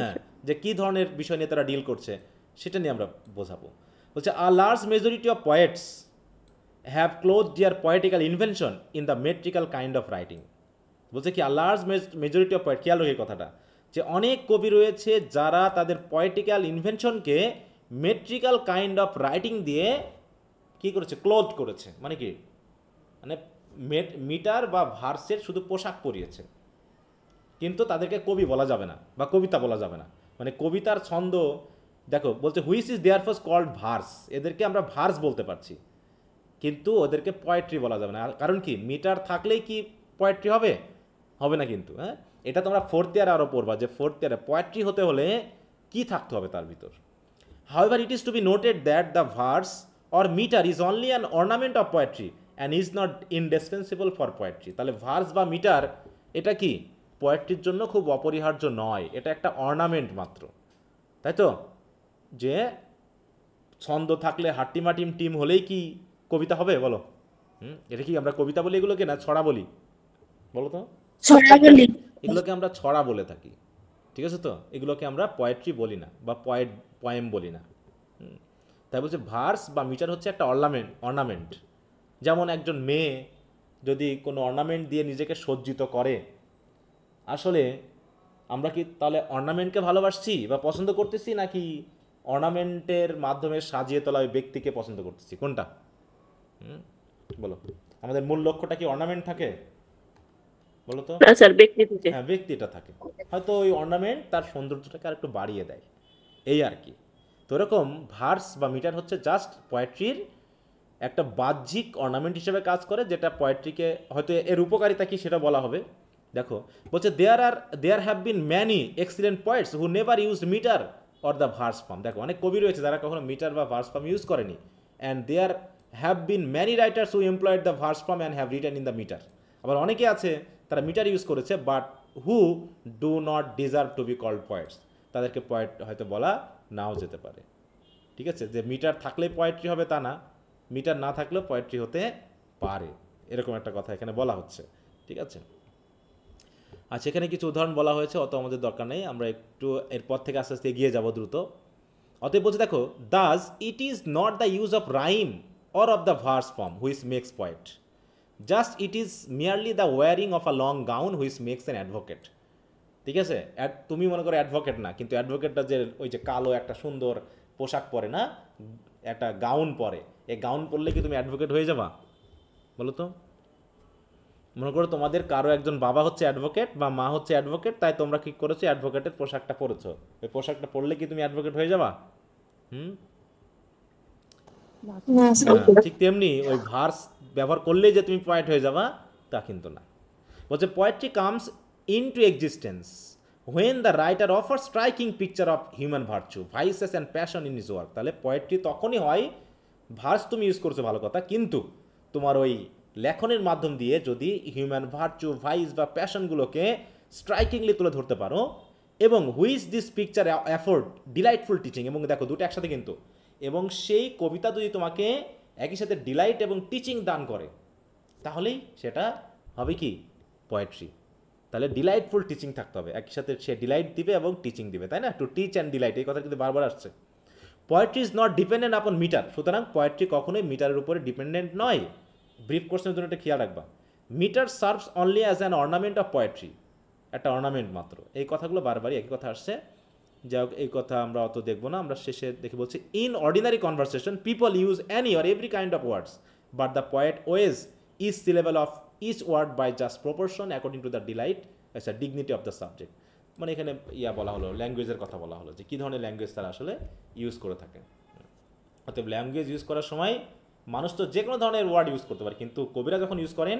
Speaker 1: হ্যাঁ, যে কী ধরনের বিষয় নিয়ে তারা ডিল করছে সেটা নিয়ে আমরা বোঝাবো। বলছে a large majority of poets have clothe their poetical invention in the metrical kind of writing. বলছে কি, a large majority of poet, খেয়াল রাখি কথাটা, যে অনেক কবি রয়েছে যারা তাদের পোয়েটিক্যাল ইনভেনশনকে মেট্রিক্যাল কাইন্ড অফ রাইটিং দিয়ে কী করেছে, ক্লোথ করেছে। মানে কি, মানে মিটার বা ভার্সের শুধু পোশাক পরিয়েছে, কিন্তু তাদেরকে কবি বলা যাবে না বা কবিতা বলা যাবে না। মানে কবিতার ছন্দ দেখো, বলছে which is therefore called verse, এদেরকে আমরা ভার্স বলতে পারছি, কিন্তু ওদেরকে পোয়েট্রি বলা যাবে না। কারণ কি, মিটার থাকলেই কি পোয়েট্রি হবে? হবে না কিন্তু। হ্যাঁ, এটা তোমরা ফোর্থ ইয়ারে আরও পড়বা যে ফোর্থ ইয়ারে পোয়েট্রি হতে হলে কি থাকতে হবে তার ভিতর। However it is to be noted that the verse or metre is only an ornament of poetry and is not indispensable for poetry. তাহলে ভার্স বা মিটার এটা কি পোয়েট্রির জন্য খুব অপরিহার্য নয়, এটা একটা অর্নামেন্ট মাত্র, তাই তো? যে ছন্দ থাকলে হাট্টিমাটিম টিম হলেই কি কবিতা হবে বলো? এটা কি আমরা কবিতা বলি এগুলোকে, না ছড়া বলি বলো তো? এগুলোকে আমরা ছড়া বলে থাকি, ঠিক আছে তো? এগুলোকে আমরা পোয়েট্রি বলি না বা পয়েম বলি না। তাই বলছে ভার্স বা মিটার হচ্ছে একটা অর্নামেন্ট। যেমন একজন মেয়ে যদি কোনো অর্নামেন্ট দিয়ে নিজেকে সজ্জিত করে, আসলে আমরা কি তাহলে অর্নামেন্টকে ভালোবাসছি বা পছন্দ করতেছি, নাকি অর্নামেন্টের মাধ্যমে সাজিয়ে তোলা ওই ব্যক্তিকে পছন্দ করতেছি? কোনটা বলো? আমাদের মূল লক্ষ্যটা কি অর্নামেন্ট থাকে বলো তো? হ্যাঁ, ব্যক্তিটা থাকে। হয়তো ওই অর্নামেন্ট তার সৌন্দর্যটাকে আর একটু বাড়িয়ে দেয়, এই আর কি। তো এরকম ভার্স বা মিটার হচ্ছে জাস্ট পোয়েট্রির একটা বাহ্যিক অর্নামেন্ট হিসেবে কাজ করে, যেটা পোয়েট্রিকে হয়তো এর উপকারিতা কি সেটা বলা হবে। দেখো, বলছে there have been many excellent poets who never used metre or the verse form. দেখো, অনেক কবি রয়েছে যারা কখনো মিটার বা ভার্স ফর্ম ইউজ করেনি। And there have been many writers who employed the verse form and have written in the metre. আবার অনেকে আছে তারা মিটার ইউজ করেছে but who do not deserve to be called poets, তাদেরকে poet হয়তো বলা নাও যেতে পারে। ঠিক আছে, যে মিটার থাকলে পোয়েট্রি হবে তা না, মিটার না থাকলেও পোয়েট্রি হতে পারে, এরকম একটা কথা এখানে বলা হচ্ছে। ঠিক আছে, আচ্ছা এখানে কিছু উদাহরণ বলা হয়েছে, অত আমাদের দরকার নেই, আমরা একটু এরপর থেকে আস্তে আস্তে এগিয়ে যাব দ্রুত। অতএব বলছে দেখো, thus it is not the use of rhyme or of the verse form which makes poet, just it is merely the wearing of a long gown which makes an advocate. ঠিক আছে, তুমি মনে করো অ্যাডভোকেট না, কিন্তু অ্যাডভোকেটটা যে ওই যে কালো একটা সুন্দর পোশাক পরে না, একটা গাউন পরে, এই গাউন পরলে কি তুমি অ্যাডভোকেট হয়ে যাবা? বলো তো। মনে করো তোমাদের কারো একজন বাবা হচ্ছে অ্যাডভোকেট বা মা হচ্ছে অ্যাডভোকেট, তাই তোমরা কি করেছো, অ্যাডভোকেটের পোশাকটা পরেছো, ওই পোশাকটা পরলে কি তুমি অ্যাডভোকেট হয়ে যাবা?
Speaker 5: না স্যার।
Speaker 1: হ্যাঁ, ঠিক তেমনি ওই ভার্স ব্যবহার করলেই যে তুমি পয়েট হয়ে যাবা তা কিন্তু না। বলছে poetry comes into existence when the writer offer striking picture of human virtue versus and passion in his work. তাহলে পোয়েট্রি তখনই হয়, ভার্স তুমি ইউজ করছো ভালো কথা, কিন্তু তোমার ওই লেখনের মাধ্যম দিয়ে যদি হিউম্যান ভার্চু ভাইস বা প্যাশনগুলোকে স্ট্রাইকিংলি তুলে ধরতে পারো, এবং which this picture afford delightful teaching, এবং দেখো দুটো একসাথে কিন্তু, এবং সেই কবিতা যদি তোমাকে একই সাথে ডিলাইট এবং টিচিং দান করে, তাহলেই সেটা হবে কি পোয়েট্রি। তাহলে ডিলাইটফুল টিচিং থাকতে হবে, একই সাথে সে ডিলাইট দিবে এবং টিচিং দিবে, তাই না? টু টিচ অ্যান্ড ডিলাইট, এই কথা কিন্তু বারবার আসছে। পোয়েট্রি ইজ নট ডিপেন্ডেন্ট আপন মিটার, সুতরাং পোয়েট্রি কখনোই মিটারের উপরে ডিপেন্ডেন্ট নয়। ব্রিফ কোর্সের জন্য এটা খেয়াল রাখবা, metre serves only as an ornament of poetry, একটা অর্নামেন্ট মাত্র। এই কথাগুলো বারবারই একই কথা আসছে, যাই হোক এই কথা আমরা অত দেখবো না, আমরা শেষে দেখে বলছি in ordinary conversation people use any or every kind of words but the poet weighs each syllable of each word by just proportion according to the delight আচ্ছা ডিগনিটি অফ দ্য সাবজেক্ট। মানে এখানে বলা হলো, ল্যাঙ্গুয়েজের কথা বলা হলো, যে কী ধরনের ল্যাঙ্গুয়েজ তারা আসলে ইউজ করে থাকে। অতএব ল্যাঙ্গুয়েজ ইউজ করার সময় মানুষ তো যে কোনো ধরনের ওয়ার্ড ইউজ করতে পারে, কিন্তু কবিরা যখন ইউজ করেন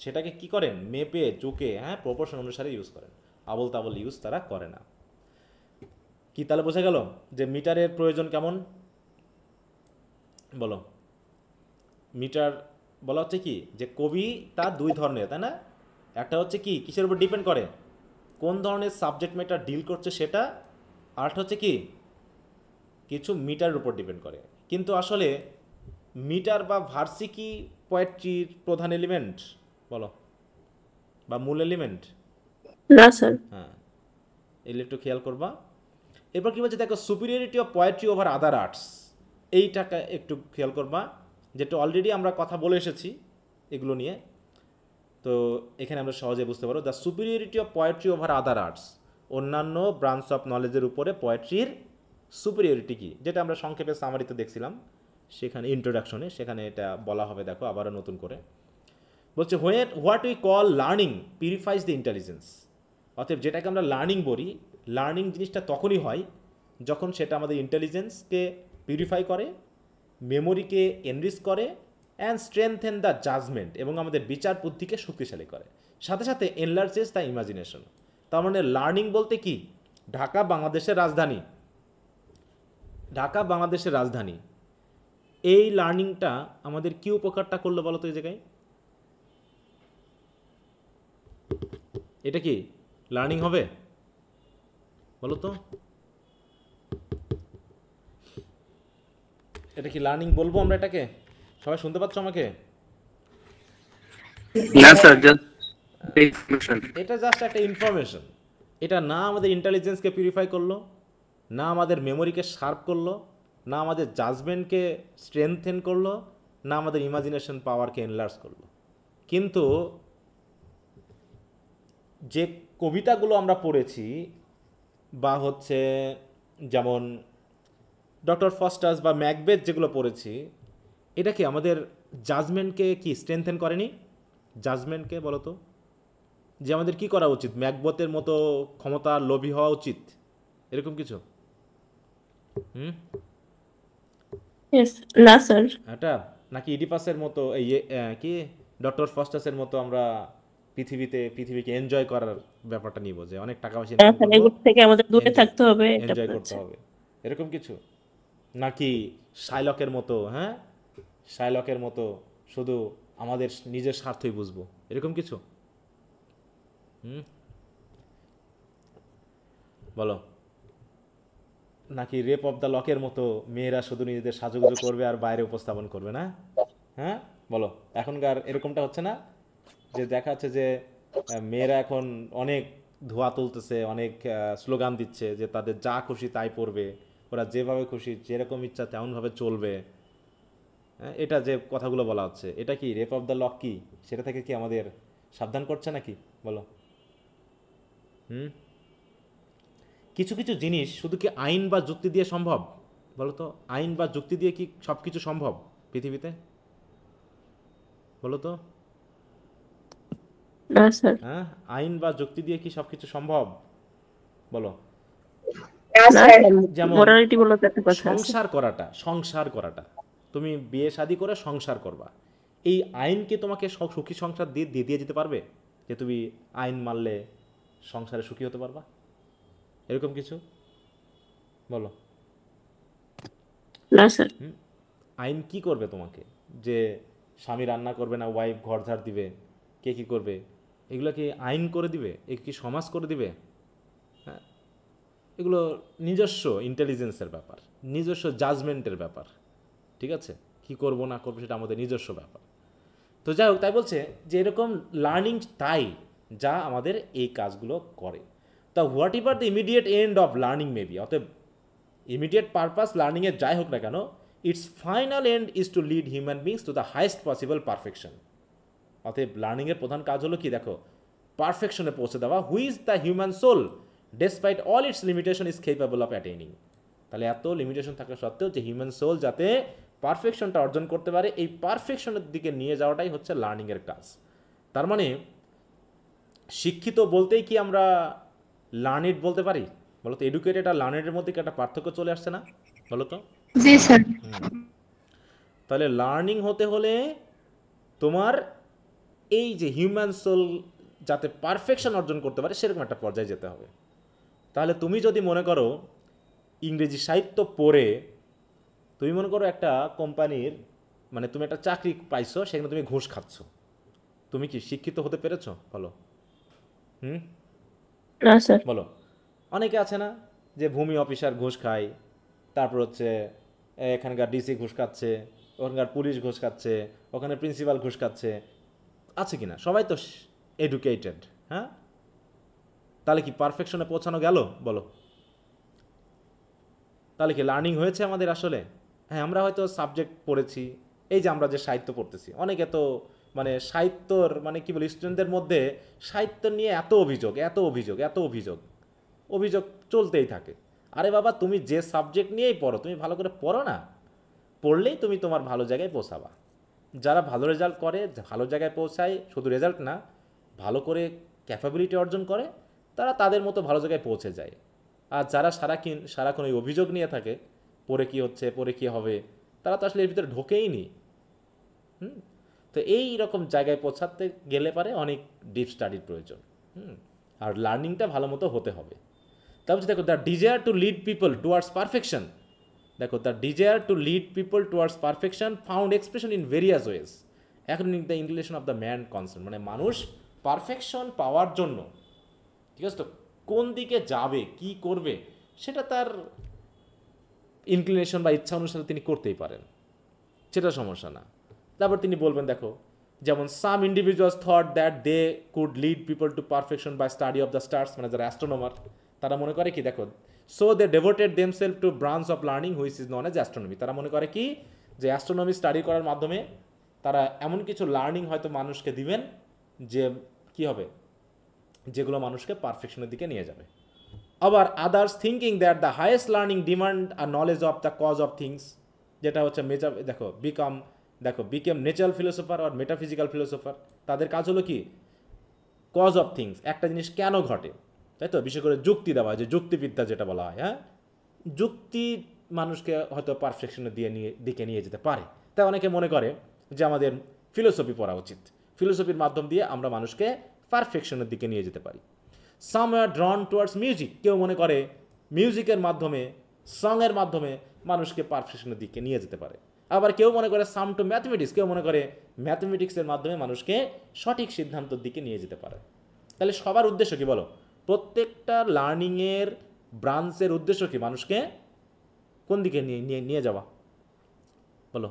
Speaker 1: সেটাকে কি করেন, মেপে চুকে, হ্যাঁ, প্রপোর্শন অনুসারে ইউজ করেন, আবল তাবল ইউজ তারা করে না। কি তাহলে বোঝা গেল যে মিটারের প্রয়োজন কেমন? বলো। মিটার বলা হচ্ছে কি, যে কবিতা দুই ধরনের, তাই না? একটা হচ্ছে কি কিসের উপর ডিপেন্ড করে, কোন ধরনের সাবজেক্ট ম্যাটার ডিল করছে সেটা, আরেকটা হচ্ছে কি কিছু মিটারের উপর ডিপেন্ড করে। কিন্তু আসলে মিটার বা ভার্সি কি পোয়েট্রির প্রধান এলিমেন্ট, বলো, বা মূল এলিমেন্ট?
Speaker 3: না স্যার।
Speaker 1: হ্যাঁ, এগুলো একটু খেয়াল করবা। এরপর কী বলছে দেখো, superiority of poetry over other arts, এইটাকে একটু খেয়াল করবা, যেটা অলরেডি আমরা কথা বলে এসেছি এগুলো নিয়ে, তো এখানে আমরা সহজে বুঝতে পারো। The superiority of poetry over other arts, অন্যান্য ব্রাঞ্চ অফ নলেজের উপরে পোয়েট্রির সুপিরিয়রিটি কী, যেটা আমরা সংক্ষেপে সামারিতে দেখছিলাম, সেখানে ইন্ট্রোডাকশনে সেখানে এটা বলা হবে। দেখো আবারও নতুন করে বলছে, what we call learning পিউরিফাইজ the intelligence. অতএব যেটাকে আমরা লার্নিং বলি, লার্নিং জিনিসটা তখনই হয় যখন সেটা আমাদের ইন্টেলিজেন্সকে পিউরিফাই করে, মেমোরিকে এনরিচ করে, অ্যান্ড স্ট্রেংথেন দ্য জাজমেন্ট, এবং আমাদের বিচার বুদ্ধিকে শক্তিশালী করে, সাথে সাথে এনলার্জেস দ্য ইমাজিনেশন। তার মানে লার্নিং বলতে কি, ঢাকা বাংলাদেশের রাজধানী, ঢাকা বাংলাদেশের রাজধানী, এই লার্নিংটা আমাদের কি উপকারটা করলো বলো তো এই জায়গায়? এটা কি লার্নিং হবে বলো তো? এটা কি লার্নিং বলবো আমরা এটাকে? সবাই শুনতে পাচ্ছ আমাকে?
Speaker 7: না স্যার, জাস্ট ইনফরমেশন।
Speaker 1: এটা জাস্ট একটা ইনফরমেশন। এটা না আমাদের ইন্টেলিজেন্সকে পিউরিফাই করলো, না আমাদের মেমোরিকে শার্প করলো, না আমাদের জাজমেন্টকে স্ট্রেংথেন করলো, না আমাদের ইমাজিনেশন পাওয়ারকে এনলার্জ করলো। কিন্তু যে কবিতাগুলো আমরা পড়েছি, বা হচ্ছে যেমন ডক্টর ফস্টাস বা ম্যাকবেথ যেগুলো পড়েছি, এটা কি আমাদের জাজমেন্টকে কি স্ট্রেংথেন করেনি? জাজমেন্টকে বলো তো, যে আমাদের কি করা উচিত, ম্যাকবেথের মতো ক্ষমতা লোভী হওয়া উচিত, এরকম কিছু?
Speaker 3: Yes, না স্যার।
Speaker 1: এটা নাকি ইডিপাসের মতো এই কি ডক্টর ফস্টাসের মতো আমরা পৃথিবীকে এনজয় করার ব্যাপারটা নিব, যে অনেক টাকা পয়সা
Speaker 3: হ্যাঁ স্যার, এগুলো থেকে আমাদের দূরে থাকতে হবে, এটা
Speaker 1: এনজয় করতে
Speaker 3: বলছে।
Speaker 1: হবে, এরকম কিছু? নাকি শাইলকের মতো, হ্যাঁ শাইলকের মতো শুধু আমাদের নিজের স্বার্থই বুঝবো, এরকম কিছু? বলো। নাকি রেপ অফ দ্য লকের মতো মেয়েরা শুধু নিজেদের সাজুগুজু করবে আর বাইরে উপস্থাপন করবে না? হ্যাঁ বলো, এখনকার এরকমটা হচ্ছে না যে দেখা যাচ্ছে যে মেয়েরা এখন অনেক ধোয়া তুলতেছে, অনেক স্লোগান দিচ্ছে যে তাদের যা খুশি তাই পরবে, ওরা যেভাবে খুশি যেরকম ইচ্ছা তেমনভাবে চলবে। হ্যাঁ, এটা যে কথাগুলো বলা হচ্ছে, এটা কি রেপ অফ দ্য লক কি সেটা থেকে কি আমাদের সাবধান করছে নাকি? বলো। কিছু কিছু জিনিস শুধু কি আইন বা যুক্তি দিয়ে সম্ভব? বলো তো, আইন বা যুক্তি দিয়ে কি সব কিছু সম্ভব পৃথিবীতে? বলো তো।
Speaker 3: না স্যার।
Speaker 1: হ্যাঁ, আইন বা যুক্তি দিয়ে কি সব কিছু সম্ভব? বলো।
Speaker 6: না
Speaker 3: না
Speaker 6: স্যার,
Speaker 1: যেমন
Speaker 3: মোরালিটি বলে তো একটা কথা আছে।
Speaker 1: সংসার করাটা, তুমি বিয়ে শাদী করে সংসার করবা, এই আইন কি তোমাকে সুখী সংসার দিয়ে যেতে পারবে? যে তুমি আইন মানলে সংসারে সুখী হতে পারবা? এরকম কিছু বলো।
Speaker 3: না স্যার।
Speaker 1: আইন কি করবে তোমাকে? যে স্বামী রান্না করবে না, ওয়াইফ ঘর ঝাড় দিবে, কে কি করবে, এগুলো কি আইন করে দিবে? এ কি সমাজ করে দিবে? হ্যাঁ, এগুলো নিজস্ব ইন্টেলিজেন্সের ব্যাপার, নিজস্ব জাজমেন্টের ব্যাপার। ঠিক আছে, কি করব না করবো সেটা আমাদের নিজস্ব ব্যাপার। তো যাই হোক, তাই বলছে যে এরকম লার্নিং তাই যা আমাদের এই কাজগুলো করে। তা whatever the immediate end of learning maybe, অতএব ইমিডিয়েট পারপাস লার্নিংয়ের যাই হোক না কেন, its final end is to lead human beings to the highest possible perfection. অতএব লার্নিংয়ের প্রধান কাজ হলো কি? দেখো, পারফেকশনে পৌঁছে দেওয়া, which the human soul despite all its limitation is capable of attaining. তাহলে এত লিমিটেশন থাকা সত্ত্বেও যে হিউম্যান সোল যাতে পারফেকশনটা অর্জন করতে পারে, এই পারফেকশনের দিকে নিয়ে যাওয়াটাই হচ্ছে লার্নিংয়ের কাজ। তার মানে শিক্ষিত বলতেই কি আমরা লার্নিড বলতে পারি? বলো তো, এডুকেটেড আর লার্নিডের মধ্যে কি একটা পার্থক্য চলে আসছে না? বলো তো।
Speaker 5: জি স্যার।
Speaker 1: তাহলে লার্নিং হতে হলে তোমার এই যে হিউম্যান সোল যাতে পারফেকশন অর্জন করতে পারে সেরকম একটা পর্যায়ে যেতে হবে। তাহলে তুমি যদি মনে করো ইংরেজি সাহিত্য পড়ে, তুমি মনে করো একটা কোম্পানির, মানে তুমি একটা চাকরি পাইছো, সেখানে তুমি ঘুষ খাচ্ছ, তুমি কি শিক্ষিত হতে পেরেছো? বলো।
Speaker 3: না স্যার।
Speaker 1: বলো। অনেকে আছে না যে ভূমি অফিসার ঘুষ খায়, তারপর হচ্ছে এখানকার ডিসি ঘুষ খাচ্ছে, ওখানকার পুলিশ ঘুষ খাচ্ছে, ওখানে প্রিন্সিপাল ঘুষ খাচ্ছে, আছে কি না? সবাই তো এডুকেটেড। হ্যাঁ, তাহলে কি পারফেকশনে পৌঁছানো গেল? বলো। তাহলে কি লার্নিং হয়েছে আমাদের আসলে? হ্যাঁ, আমরা হয়তো সাবজেক্ট পড়েছি, এই যে আমরা যে সাহিত্য পড়তেছি, অনেকে তো মানে সাহিত্যর মানে কি বলি, স্টুডেন্টদের মধ্যে সাহিত্য নিয়ে এত অভিযোগ চলতেই থাকে। আরে বাবা, তুমি যে সাবজেক্ট নিয়েই পড়ো, তুমি ভালো করে পড়ো না, পড়লেই তুমি তোমার ভালো জায়গায় পৌঁছাবা। যারা ভালো রেজাল্ট করে, ভালো জায়গায় পৌঁছায়, শুধু রেজাল্ট না, ভালো করে ক্যাপাবিলিটি অর্জন করে, তারা তাদের মতো ভালো জায়গায় পৌঁছে যায়। আর যারা সারাক্ষণ ওই অভিযোগ নিয়ে থাকে, পরে কি হচ্ছে, পরে কি হবে, তারা তো আসলে এর ভিতরে ঢোকেই নি। তো এই রকম জায়গায় পৌঁছাতে গেলে পারে অনেক ডিপ স্টাডির প্রয়োজন। আর লার্নিংটা ভালো মতো হতে হবে। তারপর দেখো, the desire to lead people towards perfection, দেখো, the desire to lead people towards perfection found expression in various ways according the inclination of the man concern. মানে মানুষ পারফেকশন পাওয়ার জন্য, ঠিক আছে তো, কোন দিকে যাবে, কি করবে, সেটা তার ইনক্লিনেশন বা ইচ্ছা অনুসারে তিনি করতেই পারেন, সেটা সমস্যা না। তারপর তিনি বলবেন, দেখো, যেমন some individuals thought that they could lead people to perfection by study of the stars, মানে যারা অ্যাস্ট্রোনমার, তারা মনে করে কি, দেখো, so they devoted themselves to branch of learning which is known as astronomy. তারা মনে করে কি, যে অ্যাস্ট্রোনমি স্টাডি করার মাধ্যমে তারা এমন কিছু লার্নিং হয়তো মানুষকে দিবেন যে কি হবে, যেগুলো মানুষকে পারফেকশনের দিকে নিয়ে যাবে। আবার others thinking that the highest learning demand আর knowledge of the cause of things, যেটা হচ্ছে বিকেম ন্যাচারাল ফিলোসোফার আর মেটাফিজিক্যাল ফিলোসোফার। তাদের কাজ হলো কি, কজ অফ থিংস, একটা জিনিস কেন ঘটে, তাই তো, বিশেষ করে যুক্তি দেওয়া, যে যুক্তিবিদ্যা যেটা বলা হয়। হ্যাঁ, যুক্তি মানুষকে হয়তো পারফেকশনের দিকে নিয়ে যেতে পারে। তাই অনেকে মনে করে যে আমাদের ফিলোসফি পড়া উচিত, ফিলোসফির মাধ্যম দিয়ে আমরা মানুষকে পারফেকশনের দিকে নিয়ে যেতে পারি। সাম আর ড্রন টুয়ার্ডস মিউজিক, কেউ মনে করে মিউজিকের মাধ্যমে, সঙের মাধ্যমে মানুষকে পারফেকশনের দিকে নিয়ে যেতে পারে। আবার কেউ মনে করে সাম টু ম্যাথমেটিক্স, কেউ মনে করে ম্যাথমেটিক্সের মাধ্যমে মানুষকে সঠিক সিদ্ধান্তের দিকে নিয়ে যেতে পারে। তাহলে সবার উদ্দেশ্য কি বলো? প্রত্যেকটা লার্নিংয়ের ব্রাঞ্চের উদ্দেশ্য কি? মানুষকে কোন দিকে নিয়ে নিয়ে যাওয়া বলো?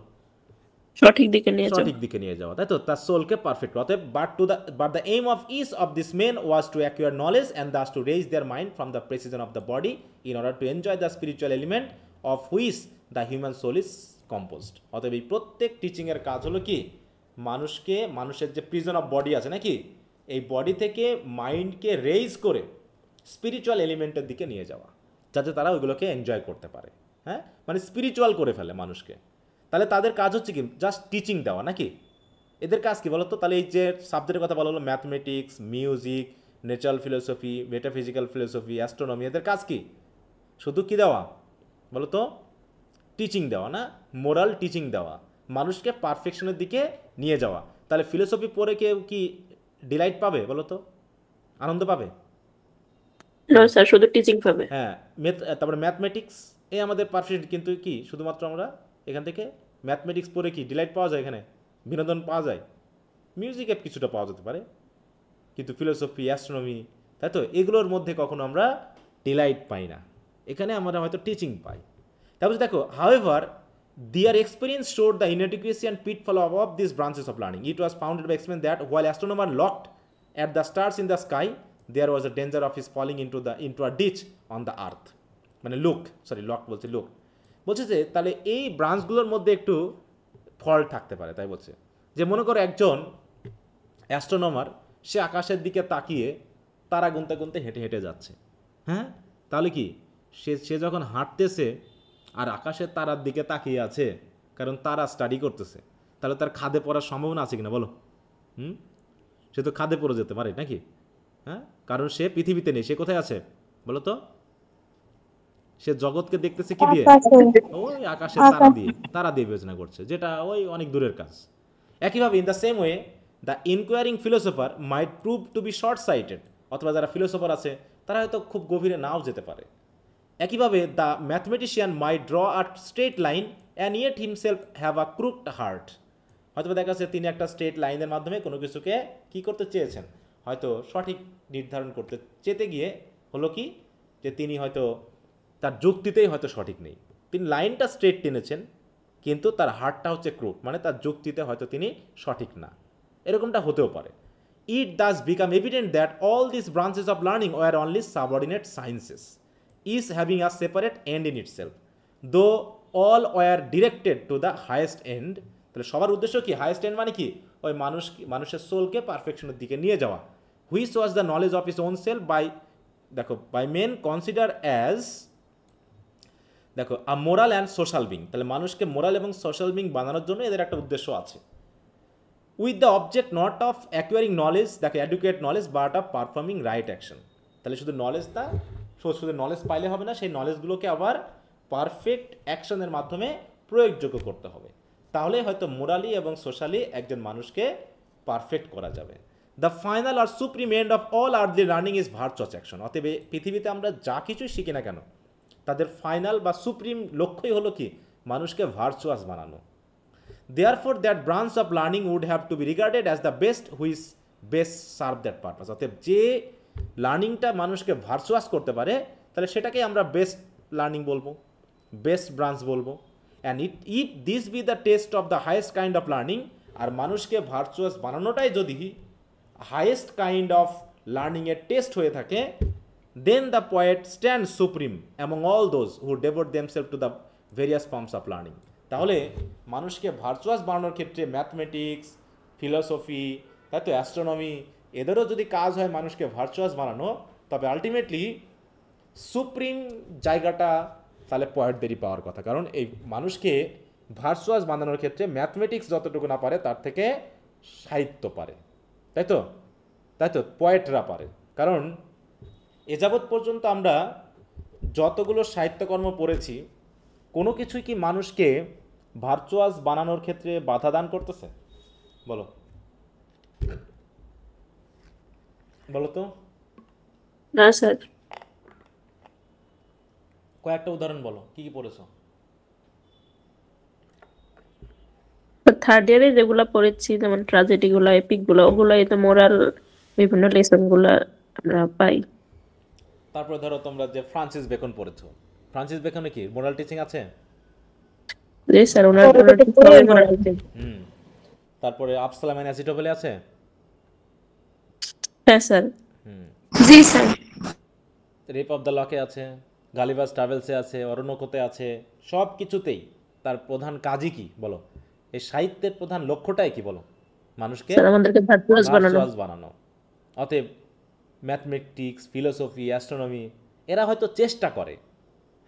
Speaker 3: সঠিক দিকে নিয়ে যাও।
Speaker 1: সঠিক দিকে নিয়ে যাওয়া, তাই তো? তার সোলকে পারফেক্ট। অতএব but the aim of each of this men was to acquire knowledge and thus to raise their mind from the precision of the body in order to enjoy the spiritual element of which the human soul is composed. অতএব এই প্রত্যেক টিচিংয়ের কাজ হলো কি? মানুষকে, মানুষের যে prison of body আছে নাকি, এই বডি থেকে মাইন্ডকে রেইজ করে স্পিরিচুয়াল এলিমেন্টের দিকে নিয়ে যাওয়া, যাতে তারা ওইগুলোকে এনজয় করতে পারে। হ্যাঁ, মানে স্পিরিচুয়াল করে ফেলে মানুষকে। তাহলে তাদের কাজ হচ্ছে কি? জাস্ট টিচিং দেওয়া নাকি? এদের কাজ কি বলতো? তাহলে এই যে সাবজেক্টের কথা বলা হলো, mathematics, music, natural philosophy, metaphysical philosophy, astronomy, এদের কাজ কি? শুধু কি দেওয়া বলো তো? টিচিং দেওয়া না? মোরাল টিচিং দেওয়া, মানুষকে পারফেকশনের দিকে নিয়ে যাওয়া। তাহলে ফিলোসফি পড়ে কেউ কি ডিলাইট পাবে বলো তো? আনন্দ পাবে?
Speaker 3: না স্যার, শুধু টিচিং পাবে।
Speaker 1: হ্যাঁ, তারপরে ম্যাথমেটিক্স, এই আমাদের পারফেক্ট, কিন্তু কি শুধুমাত্র আমরা এখান থেকে ম্যাথমেটিক্স পড়ে কি ডিলাইট পাওয়া যায়? এখানে বিনোদন পাওয়া যায়? মিউজিকে কিছুটা পাওয়া যেতে পারে, কিন্তু ফিলোসফি, অ্যাস্ট্রোনমি, তাই তো, এগুলোর মধ্যে কখনো আমরা ডিলাইট পাই না। এখানে আমরা হয়তো টিচিং পাই। তারপরে দেখো, however their experience showed the inadequacy and pitfall of these branches of learning. It was found by experiment that while astronomer looked at the stars in the sky, there was a danger of his falling into a ditch on the earth. মানে বলছে যে তাহলে এই ব্রাঞ্চগুলোর মধ্যে একটু fault থাকতে পারে। তাই বলছে যে মনে করো একজন অ্যাস্ট্রোনমার, সে আকাশের দিকে তাকিয়ে তারা গুনতে গুনতে হেঁটে হেঁটে যাচ্ছে। হ্যাঁ, তাহলে কি সে যখন হাঁটতেছে আর আকাশের তারার দিকে তাকিয়ে আছে, কারণ তারা স্টাডি করতেছে, তাহলে তার খাদে পড়ার সম্ভাবনা আছে কিনা বলো? সে তো খাদে পড়ে যেতে পারে নাকি? হ্যাঁ, কারণ সে পৃথিবীতে নেই, সে কোথায় আছে বলো তো? সে জগৎকে দেখতেছে কি দিয়ে? ওই আকাশের তারা দিয়ে বিবেচনা করছে, যেটা ওই অনেক দূরের কাজ। একইভাবে in the same way the inquiring philosopher might prove to be short sighted, অথবা যারা ফিলোসফার আছে তারা হয়তো খুব গভীরে নাও যেতে পারে। একইভাবে the mathematician might draw a straight line and yet himself have a crooked heart. হয়তো দেখা যাচ্ছে তিনি একটা স্ট্রেট লাইনের মাধ্যমে কোনো কিছুকে কী করতে চেয়েছেন, হয়তো সঠিক নির্ধারণ করতে চেতে গিয়ে হলো কি, যে তিনি হয়তো তার যুক্তিতেই হয়তো সঠিক নেই। তিনি লাইনটা স্ট্রেট টেনেছেন, কিন্তু তার হার্টটা হচ্ছে ক্রুক, মানে তার যুক্তিতে হয়তো তিনি সঠিক না। এরকমটা হতেও পারে। It thus become evident that all this branches of learning were only subordinate sciences, is having a separate end in itself, though all were directed to the highest end. তাহলে সবার উদ্দেশ্য কি? হাইয়েস্ট এন্ড মানে কি? ওই মানুষের সোলকে পারফেকশনের দিকে নিয়ে যাওয়া। Which was the knowledge of his own self by men consider as a moral and social being. তাহলে মানুষকে মোরাল এবং সোশ্যাল বিং বানানোর জন্য এদের একটা উদ্দেশ্য আছে। With the object not of acquiring knowledge, adequate knowledge, but of performing right action. তাহলে শুধু নলেজ পাইলে হবে না, সেই নলেজগুলোকে আবার পারফেক্ট অ্যাকশনের মাধ্যমে প্রয়োগযোগ্য করতে হবে। তাহলে হয়তো মোরালি এবং সোশ্যালি একজন মানুষকে পারফেক্ট করা যাবে। দ্য ফাইনাল আর supreme end of all earthly learning is virtuous action. অতএব পৃথিবীতে আমরা যা কিছুই শিখি না কেন, তাদের ফাইনাল বা সুপ্রিম লক্ষ্যই হলো কি? মানুষকে ভার্চুয়াস বানানো। Therefore that branch of learning would have to be regarded as the best which best serve that purpose. অতএব যে লার্নিংটা মানুষকে ভার্চুয়াস করতে পারে, তাহলে সেটাকে আমরা বেস্ট লার্নিং বলবো, বেস্ট ব্রাঞ্চ বলবো। And if this be the test of the highest kind of learning, আর মানুষকে ভার্চুয়াস বানানোটাই যদি হাইয়েস্ট কাইন্ড অফ লার্নিংয়ের টেস্ট হয়ে থাকে, then the poet stand supreme among all those who devote themselves to the various forms of learning. তাহলে মানুষকে virtuous বানানোর ক্ষেত্রে ম্যাথমেটিক্স, ফিলোসফি, তাই তো অ্যাস্ট্রোনমি, এদেরও যদি কাজ হয় মানুষকে ভার্চুয়াস বানানো, তবে আলটিমেটলি সুপ্রিম জায়গাটা তাহলে পয়েন্টদেরই পাওয়ার কথা। কারণ এই মানুষকে ভার্চুয়াস বানানোর ক্ষেত্রে ম্যাথমেটিক্স যতটুকু না পারে, তার থেকে সাহিত্য পারে, তাই তো পয়েটরা পারে। কারণ এ যাবৎ পর্যন্ত আমরা যতগুলো সাহিত্যকর্ম পড়েছি, কোনো কিছুই কি মানুষকে ভার্চুয়াস বানানোর ক্ষেত্রে বাধা দান করতেছে বলো তো?
Speaker 3: না স্যার।
Speaker 1: কয়েকটা উদাহরণ বলো, কি কি পড়েছো?
Speaker 3: থার্ড ইয়ারে যেগুলা পড়েছি যেমন ট্রাজেডি গুলা এপিক গুলা ওগুলাই তো মোরাল বিভিন্ন লেসন গুলা আমরা পাই।
Speaker 1: তারপরে ধরো তোমরা যে ফ্রান্সিস বেকন পড়েছো, ফ্রান্সিস বেকনে কি মোরাল টিচিং আছে?
Speaker 3: জি স্যার, ওনার মোরাল টিচিং।
Speaker 1: হুম। তারপরে আবসালাম এন্ড অ্যাসিটোফেলে আছে?
Speaker 3: হ্যাঁ sir.
Speaker 1: Hmm.
Speaker 2: G sir.
Speaker 1: Rape of the লকে আছে, গালিভাস ট্রাভেলসে আছে, অরণ্যকতে আছে, সব কিছুতেই তার প্রধান কাজই কি বলো? এই সাহিত্যের প্রধান লক্ষ্যটাই কি বলো? মানুষকে
Speaker 3: স্যার আমাদেরকে ভার্চুয়াস বানানো।
Speaker 1: ভার্চুয়াস বানানো। অতএব ম্যাথমেটিক্স, ফিলোসফি, অ্যাস্ট্রোনমি এরা হয়তো চেষ্টা করে,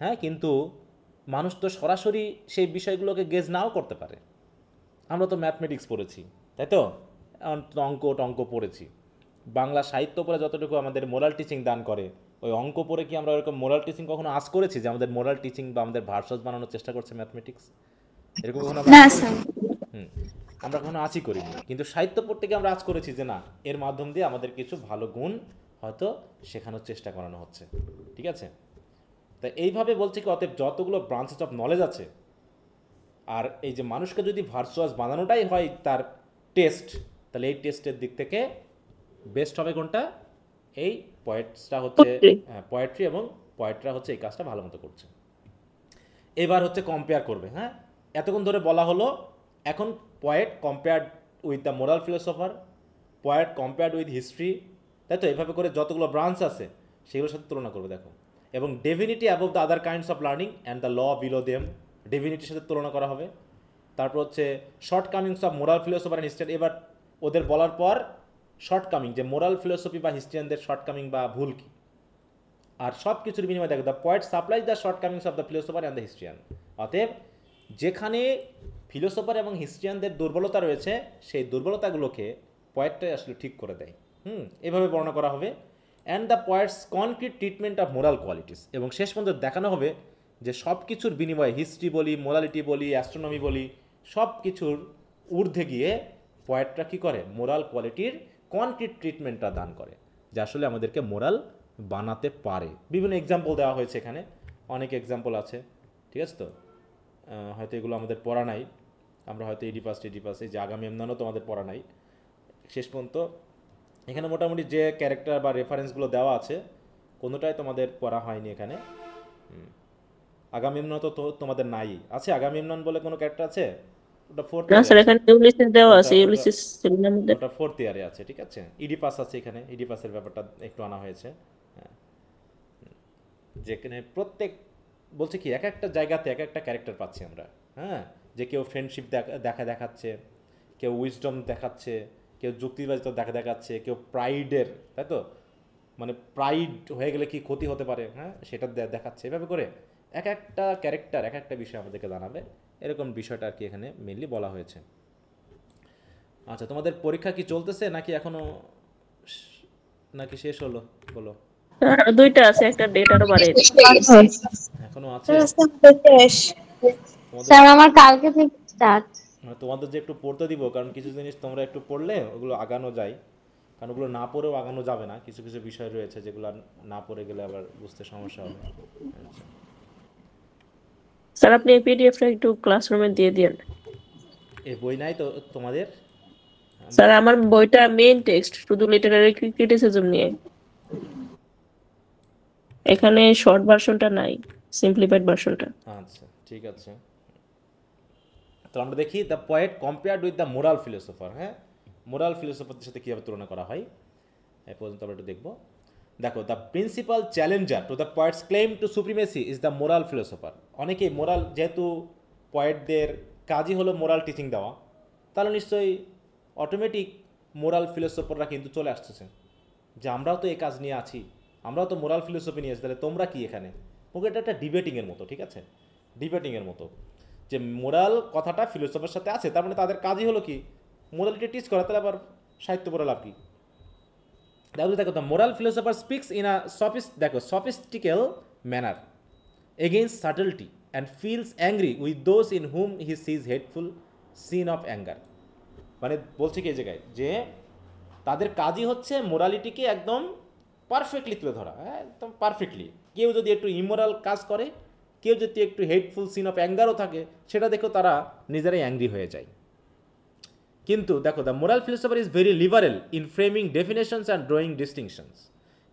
Speaker 1: হ্যাঁ, কিন্তু মানুষ তো সরাসরি সেই বিষয়গুলোকে গেজ নাও করতে পারে। আমরা তো ম্যাথমেটিক্স পড়েছি, তাই তো, অঙ্ক পড়েছি। বাংলা সাহিত্য পড়ে যতটুকু আমাদের মোরাল টিচিং দান করে, ওই অঙ্ক পড়ে কি আমরা ওরকম মোরাল টিচিং কখনো আজ করেছি যে আমাদের মোরাল টিচিং বা আমাদের ভার্সাস বানানোর চেষ্টা করছে ম্যাথমেটিক্স? এরকম কখনো আমরা
Speaker 2: না
Speaker 1: আজ
Speaker 2: স্যার।
Speaker 1: করেছি? হুম, আমরা কখনো আজই করিনি, কিন্তু সাহিত্য পড়তে গিয়ে আমরা আজ করেছি যে না, এর মাধ্যম দিয়ে আমাদের কিছু ভালো গুণ হয়তো শেখানোর চেষ্টা করানো হচ্ছে, ঠিক আছে? তাই এইভাবে বলছি কি, অতএব যতগুলো ব্রাঞ্চেস অফ নলেজ আছে, আর এই যে মানুষকে যদি ভার্চুয়াস বানানোটাই হয় তার টেস্ট, তাহলে এই টেস্টের দিক থেকে বেস্ট হবে কোনটা? এই পয়েটসটা হচ্ছে, পোয়েট্রি, এবং পোয়েটরা হচ্ছে এই কাজটা ভালো মতো করছে। এবার হচ্ছে কম্পেয়ার করবে। হ্যাঁ, এতক্ষণ ধরে বলা হলো এখন poet compared with the moral philosopher, poet compared with history, তাই তো? এভাবে করে যতগুলো ব্রাঞ্চ আছে সেগুলোর সাথে তুলনা করবে, দেখো। এবং divinity above the other kinds of learning and the law below them, ডিভিনিটির সাথে তুলনা করা হবে। তারপর হচ্ছে shortcomings of moral philosopher and historian. এবার ওদের বলার পর শর্ট কামিং, যে মোরাল ফিলোসফি বা হিস্ট্রিয়ানদের শর্ট কামিং বা ভুল কী, আর সব কিছুর বিনিময়ে দেখো the poet supplies the short Cummins of the philosopher and the historian. অতএব যেখানে ফিলোসফার এবং হিস্ট্রিয়ানদের দুর্বলতা রয়েছে, সেই দুর্বলতাগুলোকে পয়েটটাই আসলে ঠিক করে দেয়। এভাবে বর্ণনা করা হবে। And the poet's concrete treatment of moral qualities, এবং শেষ পর্যন্ত দেখানো হবে যে সব কিছুর বিনিময়ে, হিস্ট্রি বলি, মোরালিটি বলি, অ্যাস্ট্রোনমি বলি, সব কিছুর ঊর্ধ্বে গিয়ে পয়েটরা কী করে? মোরাল কোয়ালিটির কনক্রিট ট্রিটমেন্টটা দান করে, যা আসলে আমাদেরকে মোরাল বানাতে পারে। বিভিন্ন এক্সাম্পল দেওয়া হয়েছে এখানে, অনেক এক্সাম্পল আছে, ঠিক আছে তো? হয়তো এগুলো আমাদের পড়া নাই, আমরা হয়তো ইডিপাস এই যে আগামী এমনানও তোমাদের পড়া নাই শেষ পর্যন্ত। এখানে মোটামুটি যে ক্যারেক্টার বা রেফারেন্সগুলো দেওয়া আছে কোনোটাই তোমাদের পড়া হয়নি এখানে। আগামী এমনান তো তোমাদের নাই আছে? আগামী এমনান বলে কোনো ক্যারেক্টার আছে? ওটা ফোর্থ
Speaker 3: না স্যার, এখানে ইউলিসিস দেওয়া আছে, ইউলিসিস এর মধ্যে
Speaker 1: ওটা ফোর্থ ইয়ারে আছে, ঠিক আছে? ইডিপাস আছে এখানে, ইডিপাসের ব্যাপারটা একটু আনা হয়েছে। হ্যাঁ, যেখানে প্রত্যেক বলছে কি এক একটা জায়গাতে এক একটা ক্যারেক্টার পাচ্ছি আমরা। হ্যাঁ, যে কেউ ফ্রেন্ডশিপ দেখাচ্ছে, কেউ উইজডম দেখাচ্ছে, কেউ যুক্তিবাদিতা দেখাচ্ছে, কেউ প্রাইডের, তাই তো, মানে প্রাইড হয়ে গেলে কি ক্ষতি হতে পারে, হ্যাঁ, সেটা দেখাচ্ছে। এভাবে করে এক একটা ক্যারেক্টার এক একটা বিষয় আমাদেরকে জানাবে, এরকম বিষয়টা আর কি এখানে মেনলি বলা হয়েছে। আচ্ছা, তোমাদের পরীক্ষা কি চলতেছে নাকি এখনো, নাকি শেষ হলো বলো?
Speaker 3: দুইটা আছে, একটা ডেট আরো বাড়িয়ে
Speaker 1: এখনো আছে?
Speaker 4: স্যার আমার কালকে থেকে স্টার্ট।
Speaker 1: তোমাদের যে একটু পড়তে দিব, কারণ কিছু জিনিস তোমরা একটু পড়লে ওগুলো আগানো যায়, কারণ ওগুলো না পড়েও আগানো যাবে না। কিছু কিছু বিষয় রয়েছে যেগুলো না পড়ে গেলে আবার বুঝতে সমস্যা হবে। আচ্ছা
Speaker 3: স্যার, আপনি এই পিডিএফটা একটু ক্লাসরুমে দিয়ে দিন।
Speaker 1: এই বই নাই তো তোমাদের?
Speaker 3: স্যার আমার বইটা মেইন টেক্সট, শুধু লিটারারি ক্রিটিসিজম নিয়ে, এখানে শর্ট ভার্সনটা নাই, সিম্পলিফাইড ভার্সনটা।
Speaker 1: আচ্ছা ঠিক আছে, তো আমরা দেখি the poet compared with the moral philosopher. হ্যাঁ, মোরাল ফিলোসফারদের সাথে কীভাবে তুলনা করা হয় এই পর্যন্ত আমরা একটু দেখব। দেখো, the principal Challenger to the poet's claim to supremacy is the moral philosopher. অনেকেই মোরাল, যেহেতু পয়েটদের কাজই হলো মোরাল টিচিং দেওয়া, তাহলে নিশ্চয়ই অটোমেটিক মোরাল ফিলোসফাররা কিন্তু চলে আসতেছে যে আমরাও তো এই কাজ নিয়ে আছি, আমরাও তো মোরাল ফিলোসফি নিয়ে আছি, তাহলে তোমরা কি এখানে? ওকে, এটা একটা ডিবেটিংয়ের মতো, ঠিক আছে, ডিবেটিংয়ের মতো, যে মোরাল কথাটা ফিলোসফার সাথে আছে, তার মানে তাদের কাজই হলো কি মোরালিটি টিচ করা, তাহলে আবার সাহিত্য পড়া লাভ কি? দেখো, the moral philosopher speaks in a sophistical manner against subtlety and feels angry with those in whom he sees hateful sin of anger. মানে বলছে কি এই জায়গায় যে তাদের কাজই হচ্ছে মোরালিটিকে একদম পারফেক্টলি তুলে ধরা, হ্যাঁ, একদম পারফেক্টলি। কেউ যদি একটু ইমোরাল কাজ করে, কেউ যদি একটু হেটফুল সিন অফ অ্যাঙ্গারও থাকে, সেটা দেখেও তারা নিজেরাই অ্যাংরি হয়ে যায়। কিন্তু দেখো, the moral philosopher is very liberal in framing definitions and drawing distinctions.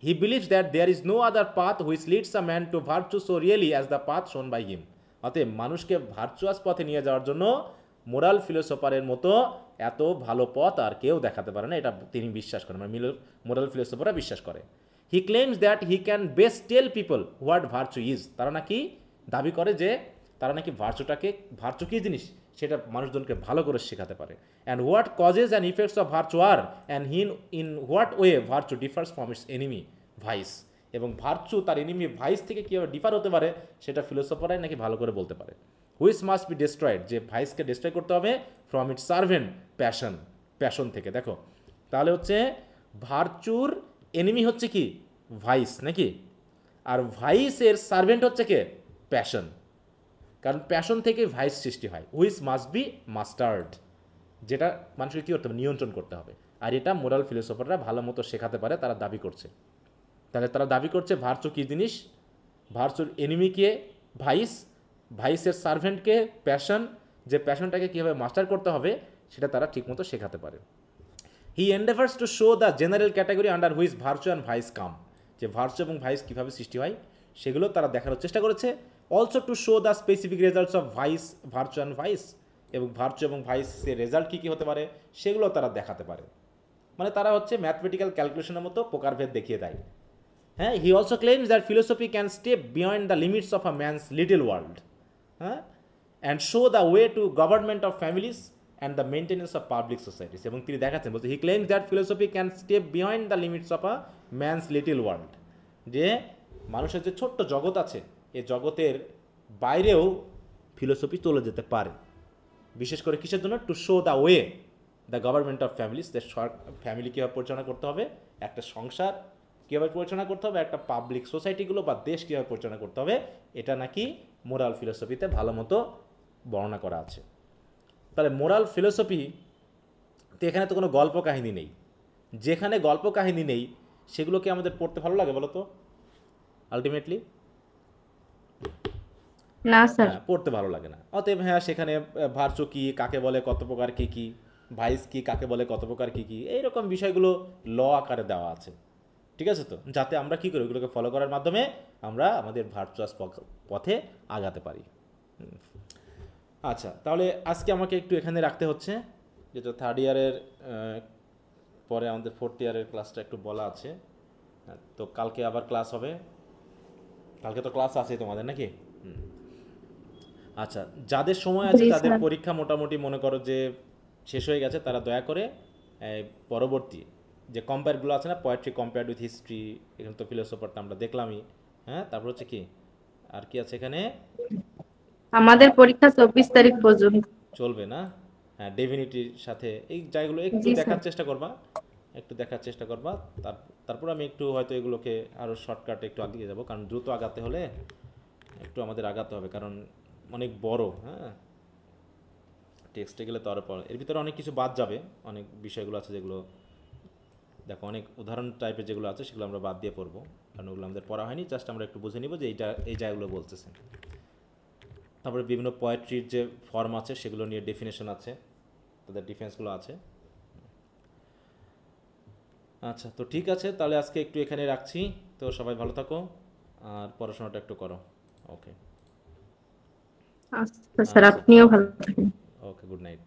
Speaker 1: He believes that there is no other path which leads a man to virtue so really as the path shown by him. অতএব মানুষকে virtuous পথে নিয়ে যাওয়ার জন্য moral ফিলোসফারের মতো এত ভালো পথ আর কেউ দেখাতে পারে না, এটা তিনি বিশ্বাস করেন, মানে মোরাল ফিলোসফাররা বিশ্বাস করে। He claims that he can best tell people what virtue is. তারা নাকি দাবি করে যে তারা নাকি ভার্চু কী জিনিস সেটা মানুষজনকে ভালো করে শেখাতে পারে। And what causes and effects of virtue আর and in what way virtue differs from its enemy vice. এবং ভার্চু তার এনিমি ভাইস থেকে কীভাবে ডিফার হতে পারে সেটা ফিলোসফাররাই নাকি ভালো করে বলতে পারে। হুইচ মাস্ট বি ডিস্ট্রয়েড, যে ভাইসকে ডিস্ট্রয় করতে হবে ফ্রম ইটস সার্ভেন্ট প্যাশন থেকে। দেখো তাহলে হচ্ছে ভার্চুর এনিমি হচ্ছে কি ভাইস নাকি, আর ভাইসের সার্ভেন্ট হচ্ছে কে প্যাশন, কারণ প্যাশন থেকে ভাইস সৃষ্টি হয়। হুইচ মাস্ট বি মাস্টার্ড, যেটা মানুষকে কী করতে হবে নিয়ন্ত্রণ করতে হবে। আর এটা মোরাল ফিলোসফাররা ভালো মতো শেখাতে পারে, তারা দাবি করছে। তাহলে তারা দাবি করছে ভার্চু কী জিনিস, ভার্চুর এনিমিকে ভাইসের সার্ভেন্টকে প্যাশন, যে প্যাশনটাকে কীভাবে মাস্টার করতে হবে সেটা তারা ঠিকমতো শেখাতে পারে। He endeavours to show the general category under which virtue and vice come, যে ভার্চু এবং ভাইস কীভাবে সৃষ্টি হয় সেগুলো তারা দেখানোর চেষ্টা করেছে। Also two show the specific results of virtue and vice, এবং ভার্চু এবং ভাইসের রেজাল্ট কী কী হতে পারে সেগুলো তারা দেখাতে পারে। মানে তারা হচ্ছে ম্যাথমেটিক্যাল ক্যালকুলেশনের মতো প্রকারভেদ দেখিয়ে দেয়। হ্যাঁ, he also claims that philosophy can step beyond the limits of a man's little world, হ্যাঁ, and show the way to government of families and the maintenance of public societies. এবং তিনি দেখাচ্ছেন, বলছে he claims that philosophy can step beyond the limits of a man's little world, যে মানুষের যে ছোট্ট জগৎ আছে এই জগতের বাইরেও ফিলোসফি চলে যেতে পারে। বিশেষ করে কিসের জন্য, two show the way the government of families, যে ফ্যামিলি কীভাবে পরিচালনা করতে হবে, একটা সংসার কীভাবে পরিচালনা করতে হবে, একটা পাবলিক সোসাইটিগুলো বা দেশ কীভাবে পরিচালনা করতে হবে, এটা নাকি মোরাল ফিলোসফিতে ভালো মতো বর্ণনা করা আছে। তাহলে মোরাল ফিলোসফি তো এখানে তো কোনো গল্প কাহিনী নেই, যেখানে গল্প কাহিনী নেই সেগুলোকে আমাদের পড়তে ভালো লাগে বলো তো আলটিমেটলি?
Speaker 4: না স্যার,
Speaker 1: হ্যাঁ, পড়তে ভালো লাগে না। অতএব হ্যাঁ, সেখানে ভার্চু কী কাকে বলে কত প্রকার কী কী, ভাইস কী কাকে বলে কত প্রকার কী কী, এইরকম বিষয়গুলো ল আকারে দেওয়া আছে, ঠিক আছে? তো যাতে আমরা কী করি ওগুলোকে ফলো করার মাধ্যমে আমরা আমাদের ভার্চুয়াস পথে আগাতে পারি। আচ্ছা, তাহলে আজকে আমাকে একটু এখানে রাখতে হচ্ছে, যেটা থার্ড ইয়ারের পরে আমাদের ফোর্থ ইয়ারের ক্লাসটা একটু বলা আছে। তো কালকে আবার ক্লাস হবে, কালকে তো ক্লাস আছে তোমাদের নাকি? আচ্ছা, যাদের সময় আছে তাদের পরীক্ষা মোটামুটি মনে করো যে শেষ হয়ে গেছে, তারা দয়া করে পরবর্তী যে কম্পেয়ারগুলো আছে না, পোয়েট্রি কম্পেয়ার্ড উইথ হিস্ট্রি, এখানে তো ফিলোসফারটা আমরা দেখলামই, হ্যাঁ, তারপর হচ্ছে কি আর কি আছে এখানে,
Speaker 4: আমাদের পরীক্ষা 24 তারিখ পর্যন্ত
Speaker 1: চলবে না? হ্যাঁ, ডেফিনিটির সাথে এই জায়গাগুলো একটু দেখার চেষ্টা করবা, তারপর আমি একটু হয়তো এগুলোকে আরও শর্টকাটে একটু আগিয়ে যাব, কারণ দ্রুত আগাতে হলে একটু আমাদের আগাতে হবে, কারণ অনেক বড়, হ্যাঁ, টেক্সটে গেলে তো আরও এর ভিতরে অনেক কিছু বাদ যাবে, অনেক বিষয়গুলো আছে যেগুলো দেখো অনেক উদাহরণ টাইপের যেগুলো আছে সেগুলো আমরা বাদ দিয়ে পড়বো, কারণ ওগুলো আমাদের পড়া হয়নি, জাস্ট আমরা একটু বুঝে নিব যে এই জায়গাগুলো বলতেছেন। তারপরে বিভিন্ন পোয়েট্রির যে ফর্ম আছে সেগুলো নিয়ে ডেফিনেশন আছে, তাদের ডিফেন্সগুলো আছে। আচ্ছা, তো ঠিক আছে, তাহলে আজকে একটু এখানে রাখছি। তো সবাই ভালো থাকো আর পড়াশোনাটা একটু করো। ওকে,
Speaker 4: আচ্ছা স্যার, আপনিও ভালো থাকেন।
Speaker 1: ওকে, গুড নাইট।